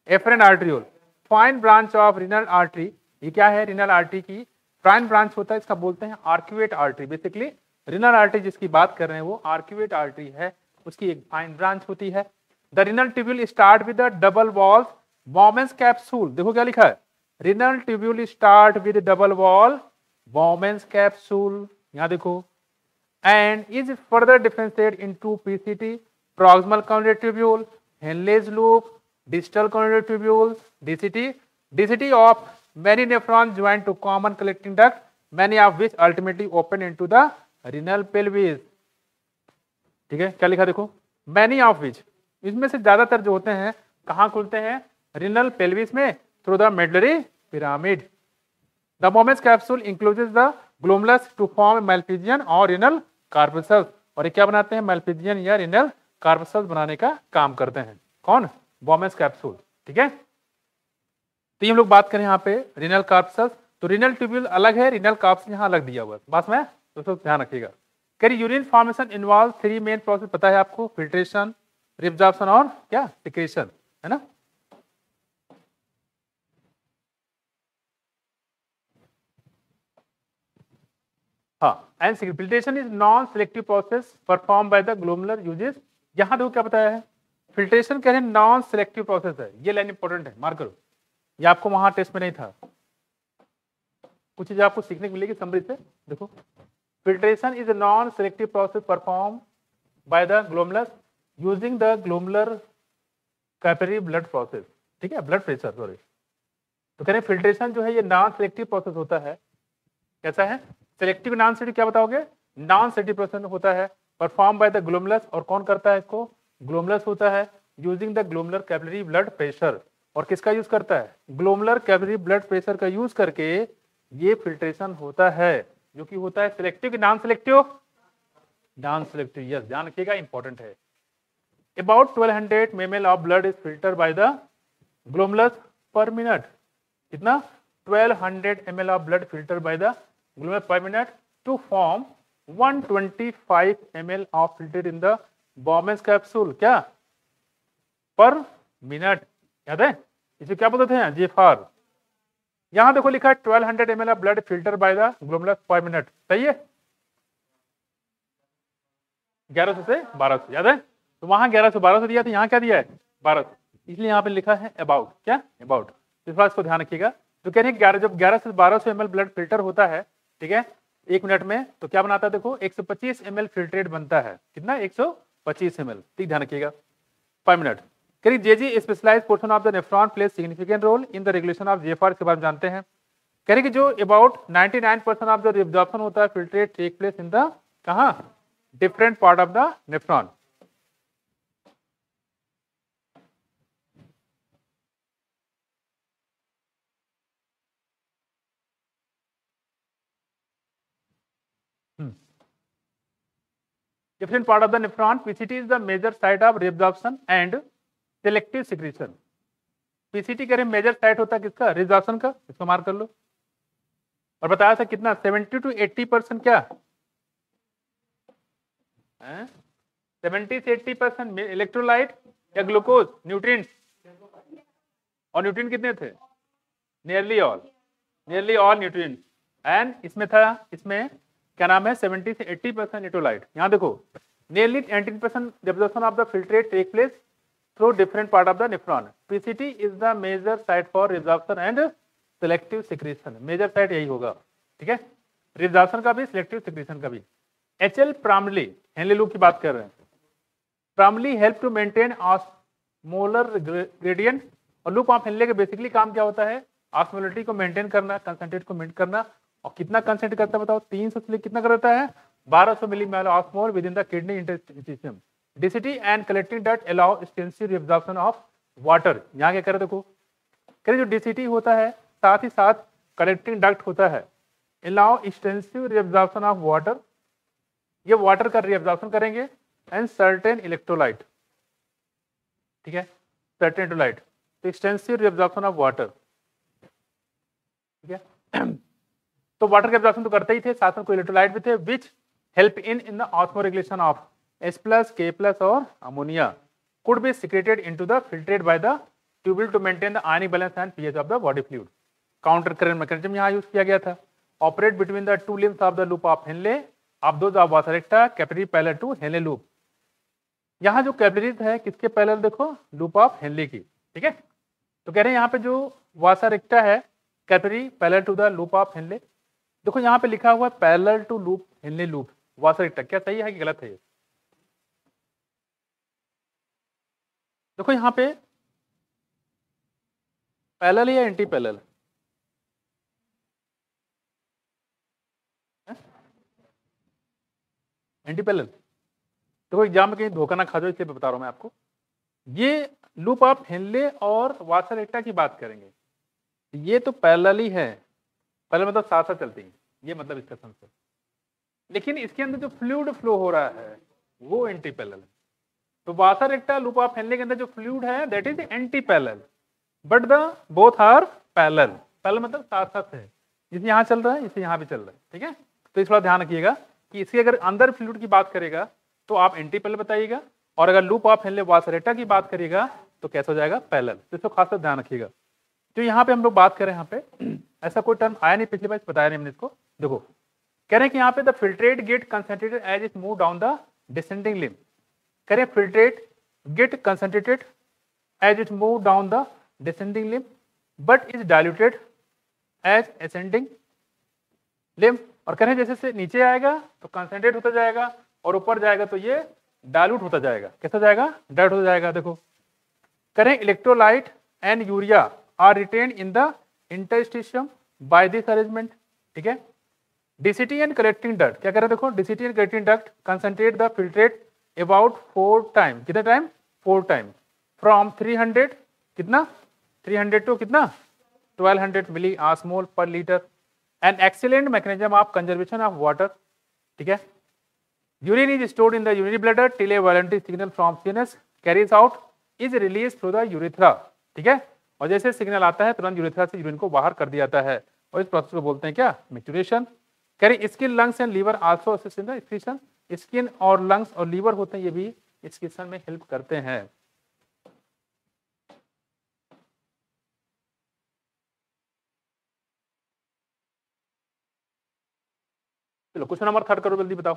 afferent arteriole, fine branch of renal artery. ये क्या है? रीनल आर्टरी की फाइन ब्रांच होता है, इसका बोलते हैं arcuate artery. Basically renal artery जिसकी बात कर रहे हैं वो आर्क्यूएट आर्टरी है, उसकी एक फाइन ब्रांच होती है। The renal tubule start with the double walls Bowman's capsule. देखो क्या लिखा है, renal tubule start with double wall Bowman's capsule, यहाँ देखो, and is further differentiated into PCT, proximal convoluted tubule, Henle's loop, distal convoluted tubule, DCT, DCT of many nephrons joined to common collecting duct, many of which ultimately open into the renal pelvis। ठीक है, क्या लिखा देखो, many of which, इसमें से ज्यादातर जो होते हैं कहाँ खुलते हैं? renal pelvis में, through the medullary pyramid। The Bowman's capsule includes the glomerulus to form malpighian और renal corpuscles, और ये क्या बनाते हैं? malpighian या renal corpuscles बनाने का काम करते हैं। कौन? Bowman's capsule। ठीक है, तो ये हम लोग बात करें यहाँ पे renal corpuscles, तो renal tubule अलग है, renal corpuscle यहाँ अलग दिया हुआ है। बात में दोस्तों ध्यान रखिएगा। करिए, urine formation involve 3 main process, पता है आपको, फिल्ट्रेशन, रिब्जॉर्प्शन और क्या? सिक्रेशन, है ना। हाँ, and filtration is non selective process perform by the glomerular uses. यहाँ देखो क्या बताया है, फिल्ट्रेशन कह रहे हैं नॉन सिलेक्टिव प्रोसेस है। ये लाइन इंपॉर्टेंट है, मार्क करो, ये आपको वहां टेस्ट में नहीं था। कुछ चीज आपको सीखने को मिलेगी समरी से। देखो, filtration is non selective process perform by the glomerulus using the glomerular capillary blood process. ठीक है, ब्लड प्रेशर, सॉरी। तो कह रहे हैं फिल्ट्रेशन जो है ये नॉन सिलेक्टिव प्रोसेस होता है। कैसा है? सिलेक्टिव, नॉन सिलेक्टिव क्या बताओगे? नॉन सिलेक्टिव प्रोसेस होता है, परफॉर्म बाय द ग्लोमेरुलस, और कौन करता है इसको? ग्लोमेरुलस होता है, using the glomerular capillary blood pressure. और किसका यूज करता है? ग्लोमेरुलर कैपिलरी ब्लड प्रेशर का यूज करके ये फिल्ट्रेशन होता है, जो कि होता है सिलेक्टिव कि non selective? Non selective, yes, ध्यान रखिएगा, इंपॉर्टेंट है। About 1200 ml of blood is filter by the glomerulus पर मिनट। कितना? 1200 ml of blood filter by the glomerulus per minute to form 125 ml of filtered in the Bowman's capsule, क्या? पर minute, याद है इसे क्या बोलते थे GFR। यहां देखो लिखा है 1200 ml of blood filter by the glomerulus पर मिनट, सही है। 1100 से 1200, याद है। तो वहां 1100 1200 दिया था, यहाँ क्या दिया है 1200, इसलिए यहाँ पे लिखा है अबाउट, क्या अबाउट। इस बात को ध्यान रखिएगा। तो कह रहे हैं जब 11 से 1200 ml ब्लड फिल्टर होता है, ठीक है, 1 मिनट में, तो क्या बनाता है देखो 125 ml फिल्ट्रेट बनता है, कितना 125 ml, ठीक ध्यान रखिएगा, पर मिनट। कह JG specialise portion of the nephron place significant role in the regulation of GFR, के बारे में जानते हैं। कह रहे कि जो अबाउट 99% ऑफ द रिब्जॉर्प्शन होता है filtrate take place in the कहां different part of the nephron. Different part of the nephron, PCT is the major site of reabsorption and selective secretion। PCT करें मेजर साइट होता है किसका, रिब्जॉर्प्शन का, इसको mark कर लो। और बताया था कितना 70 to 80% क्या 70 से 80% इलेक्ट्रोलाइट या ग्लूकोज न्यूट्रिएंट्स, और न्यूट्रिएंट कितने थे, नियरली ऑल न्यूट्रिएंट्स। एंड इसमें था, इसमें क्या नाम है 70 से 80% इलेक्ट्रोलाइट। यहाँ देखो nearly 19% absorption of the filtrate take place through different part of the nephron. PCT is the major site for reabsorption and selective secretion, major site यही होगा, ठीक है, रिब्जॉर्प्शन का भी सिलेक्टिव सिक्रीशन का भी। HL प्राइमली हेनले लूप की बात कर रहे हैं। Primarily help to maintain osmolar gradient, और लूप ऑफ हेनले का बेसिकली काम क्या होता है, ऑस्मोलरिटी को मेंटेन करना, कंसंट्रेट को मेंटेन करना। और कितना कंसंट्रेट करता है बताओ, 300 से कितना करता है 1200 millimole osmole with in the kidney interstitium. DCT and collecting duct allow extensive reabsorption of water. यहाँ क्या करे देखो, कह जो DCT होता है साथ ही साथ कलेक्टिंग डक्ट होता है, allow extensive reabsorption of water, ये वाटर का रिब्जॉर्प्शन करेंगे, एंड सर्टेन इलेक्ट्रोलाइट, ठीक है, सर्टेन इलेक्ट्रोलाइट, तो एक्सटेंसिव रिब्जॉर्प्शन ऑफ वाटर, ठीक है। तो वाटर के एब्जॉर्प्शन तो करते ही थे, साथ में कोई इलेक्ट्रोलाइट भी थे, which help in the osmoregulation of H+, K+ और ammonia could be secreted into the filtrate by the tubule to maintain the ionic balance and pH of the body fluid। Counter current mechanism यहाँ use किया गया था। Operate between the two limbs of the loop of Henle of those of vasa recta capillary parallel to Henle loop. यहाँ जो capillaries है किसके parallel देखो, loop of Henley की, ठीक है। तो कह रहे हैं यहाँ पे जो वासा रेक्टा है capillary parallel to the loop of Henle, देखो यहाँ पे लिखा हुआ है parallel to loop Henle loop vasa recta, क्या सही है कि गलत है ये, देखो यहाँ पे पैरेलल या एंटी पैरेलल, एंटी पैरेलल। देखो एग्जाम में कहीं धोखा ना खा जाओ इसलिए बता रहा हूं मैं आपको। ये लूप ऑफ हेनले और वासा रेक्टा की बात करेंगे, ये तो पैरेलल ही है, पैरेलल मतलब साथ साथ चलती है, ये मतलब इसका सेंस है। लेकिन इसके अंदर जो फ्लूइड फ्लो हो रहा है वो एंटी पैरेलल है। तो vasa recta loop of Henle के अंदर जो फ्लूइड है that is anti parallel, but the both are parallel, parallel मतलब साथ साथ है, जिसे यहाँ चल रहा है इसे यहाँ भी चल रहा है, ठीक है। तो इस थोड़ा ध्यान रखिएगा कि इसके अगर अंदर फ्लूइड की बात करेगा तो आप एंटी पैरेलल बताइएगा, और अगर लूप ऑफ हेनले वासा रेक्टा की बात करिएगा तो कैसा हो जाएगा पैरेलल। तो इसको खास ध्यान रखिएगा। तो यहाँ पे हम लोग बात करें, यहाँ पे ऐसा कोई टर्म आया नहीं, पिछली बार बताया नहीं हमने इसको। देखो कह रहे हैं कि यहाँ पे the filtrate get concentrated as it move down the descending limb, कह रहे हैं filtrate get concentrated as it move down the descending limb but is diluted as ascending limb. और कह रहे हैं जैसे से नीचे आएगा तो कंसंट्रेट होता जाएगा और ऊपर जाएगा तो ये डाइल्यूट होता जाएगा, कैसा जाएगा डाइल्यूट होता जाएगा। देखो कह रहे हैं electrolyte and urea are retain in the interstitium by this arrangement, ठीक है। DCT एंड कलेक्टिंग डक्ट क्या कर रहे हैं, देखो DCT and collecting duct concentrate the filtrate about 4 time, कितना टाइम 4 टाइम, फ्रॉम 300 कितना 300 टू कितना 1200 मिली ऑस्मोल पर litre, an excellent mechanism of conservation of water, ठीक है। Urine is stored in the urinary bladder till A voluntary signal from CNS carries out is release through the urethra, ठीक है। और जैसे signal आता है तुरंत यूरेथ्रा से यूरिन को बाहर कर दिया जाता है, और इस प्रोसेस को बोलते हैं क्या मैच्यूरेशन। कह skin lungs and liver also assist in the excretion, skin और लंग्स और लीवर होते हैं ये भी एक्सक्रीशन में हेल्प करते हैं। चलो क्वेश्चन नंबर 3 करो, जल्दी बताओ।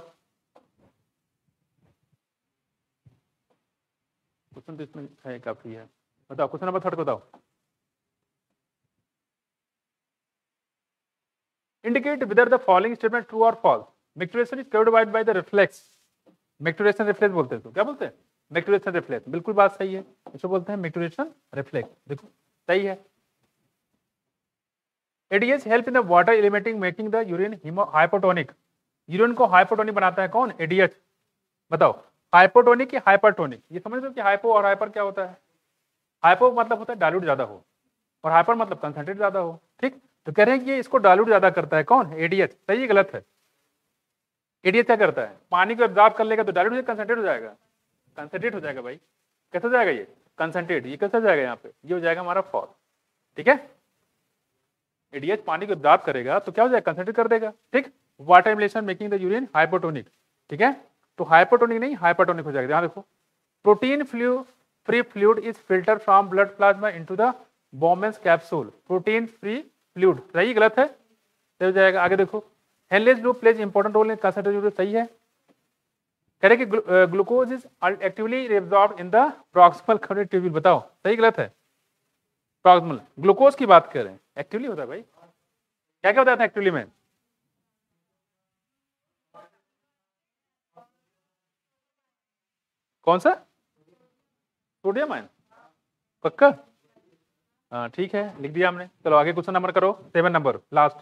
क्वेश्चन तो इसमें है, काफी है। बताओ क्वेश्चन नंबर 3 बताओ। Indicate whether the following statement true or false. Micturition is carried by the reflex. Micturition reflex बोलते हैं, तो क्या बोलते हैं? Micturition reflex, बिल्कुल बात सही है, इसको बोलते हैं micturition reflex। देखो सही है। ADH help in the water eliminating making the urine hypotonic। Urine को हाइपोटोनिक बनाता है कौन? ADH। बताओ हाइपोटोनिक या हाइपरटोनिक? ये समझ लो कि हाइपो और हाइपर क्या होता है। हाइपो मतलब होता है डाइल्यूट ज्यादा हो, और हाइपर मतलब कंसंट्रेट ज्यादा हो। ठीक, तो कह रहे हैं कि ये इसको डाइल्यूट ज्यादा करता है कौन? ADH। सही है गलत है? ADH क्या करता है? पानी को एब्जॉर्ब कर लेगा तो डाइल्यूट से कंसंट्रेट हो जाएगा, कंसंट्रेट हो जाएगा भाई। कैसे हो जाएगा ये? कंसंट्रेट। ये कैसे हो जाएगा? यहाँ पे ये हो जाएगा हमारा फॉल्स। ठीक है, ADH पानी को एब्जॉर्ब करेगा तो क्या हो जाएगा? कंसंट्रेट कर देगा। ठीक, water elimination making the urine hypotonic. ठीक है, तो हाइपोटोनिक नहीं हाइपरटोनिक हो जाएगा। यहाँ देखो, protein free fluid is filter from blood plasma into the Bowman's capsule. Protein free fluid, सही गलत है? सही हो जाएगा। आगे देखो, Henle's loop plays important role in concentration, सही है। कह रहे कि glucose is actively reabsorbed in the proximal carotid tubule. बताओ सही गलत है? प्रॉक्सिमल ग्लूकोज की बात कर रहे हैं, एक्टिवली होता है भाई। क्या क्या होता है एक्टिवली में? कौन सा? सोडियम आयन, पक्का? हाँ ठीक है, लिख दिया हमने। चलो आगे क्वेश्चन नंबर करो, 7 नंबर लास्ट।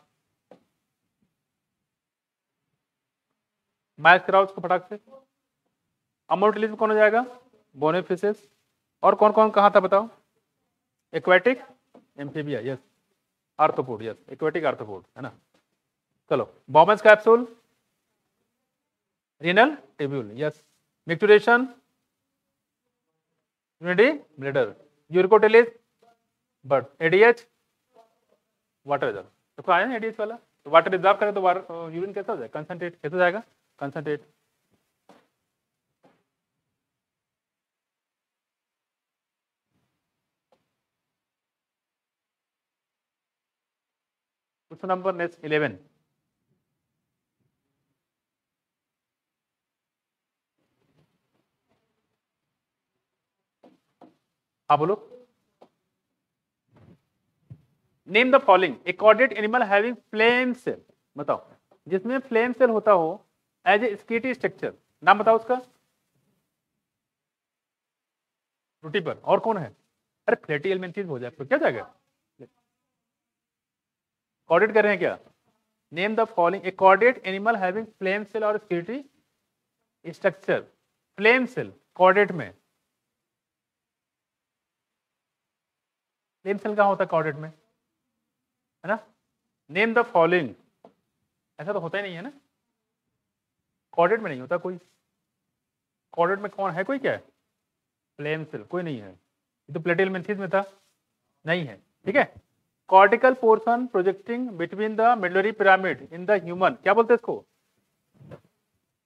मैच कराओ उसको फटाक से। अमोर्टिलिज्म कौन हो जाएगा? बोनेफिसेस। और कौन कौन कहाँ था बताओ? Aquatic amphibia, yes. Arthropod, yes, aquatic arthropod है ना। चलो Bowman's capsule, renal tubule, yes. Micturition, यूनिटी bladder, uricotelic but ADH water reserve. देखो आया ना ADH वाला, तो वाटर रिजर्व करें तो यूरिन कैसा हो जाएगा? कंसंट्रेट। कैसे हो जाएगा? कंसंट्रेट। Question number next 11। हाँ बोलो। Name the following a chordate animal having flame cell. बताओ जिसमें फ्लेम सेल होता हो एज ए स्केटी स्ट्रक्चर, नाम बताओ उसका। फ्रूटी पर। और कौन है? अरे फ्लैटी एलमेंथिस हो जाए तो क्या जाएगा? कॉर्डेट कर रहे हैं क्या? Name the following a chordate animal having flame cell और स्केटी स्ट्रक्चर। फ्लेम सेल कॉर्डेट में, फ्लेम सेल कहाँ होता है? कॉर्डेट में, है ना। नेम द फॉलोइंग, ऐसा तो होता ही नहीं है ना, कॉर्डेट में नहीं होता कोई। कॉर्डेट में कौन है? कोई क्या है? फ्लेम सेल कोई नहीं है। ये तो प्लेटियलमेंथिस में था, नहीं है। ठीक है, cortical portion projecting between the medullary pyramid in the human, क्या बोलते हैं इसको?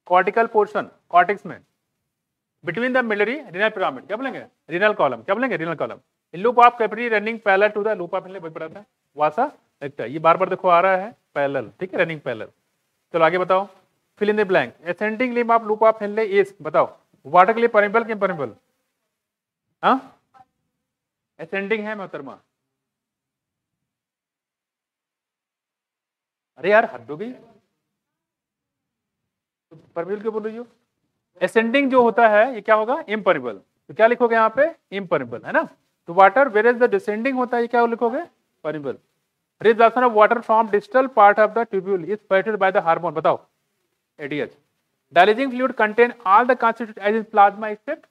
कॉर्टिकल पोर्शन कॉर्टेक्स में between the medullary renal pyramid, क्या बोलेंगे? रीनल कॉलम, क्या बोलेंगे? Renal column. Loop of capillary running parallel to the loop of Henle, बहुत पढ़ा था वासा लगता है, ये बार बार देखो आ रहा है पैरेलल। ठीक है, रनिंग पैरेलल। चलो आगे बताओ, fill in the blank. Ascending limb of loop of Henle is, बताओ वाटर के लिए परमेबल कि इम्परमेबल? हाँ असेंडिंग है मोहतरमा। अरे यार हद हो गई, परमेबल क्यों बोल रही हो? असेंडिंग जो होता है ये क्या होगा? इम्परमेबल। तो क्या लिखोगे यहाँ पे? इम्परमेबल, है ना। तो water where is the descending होता है, ये क्या लिखोगे? Permeable. Reabsorption of water from distal part of the tubule is permitted by the hormone, बताओ ADH। Dialysing fluid contain all the constituent as in plasma except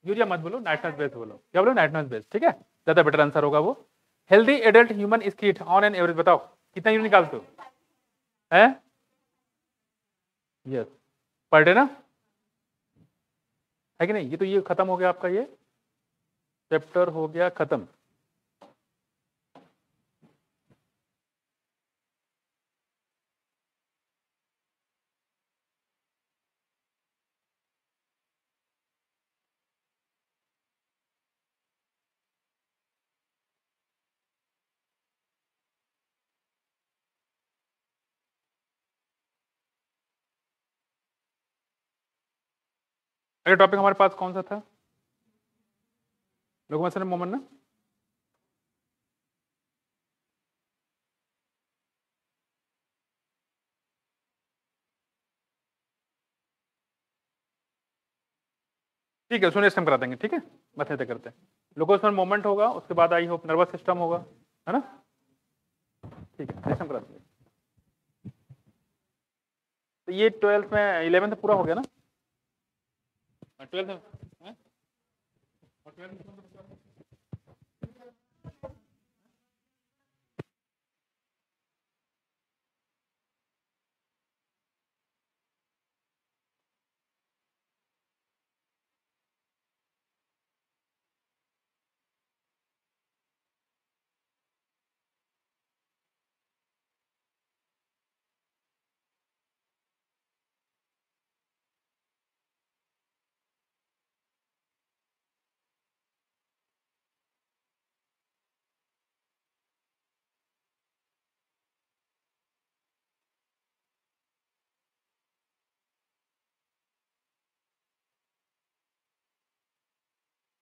urea मत बोलो, nitrogen base बोलो। क्या बोलो? Nitrogen base. ठीक है, ज्यादा better answer होगा वो। Healthy adult human excrete on an average, बताओ कितना यूरिन निकालते हो? है यस, पर डे ना, है कि नहीं? ये तो ये खत्म हो गया आपका, ये चैप्टर हो गया खत्म। अगला टॉपिक हमारे पास कौन सा था? लोकोमोशन मोमेंट ना। ठीक है, उसमें नेक्स्ट टाइम करा देंगे, ठीक है, बस ऐसे करते हैं। लोकोमोशन मोमेंट होगा, उसके बाद आई होप नर्वस सिस्टम होगा, है ना? ठीक है, नेक्स्ट टाइम करा देंगे। तो ये 12th में 11th पूरा हो गया ना? 12th में 12th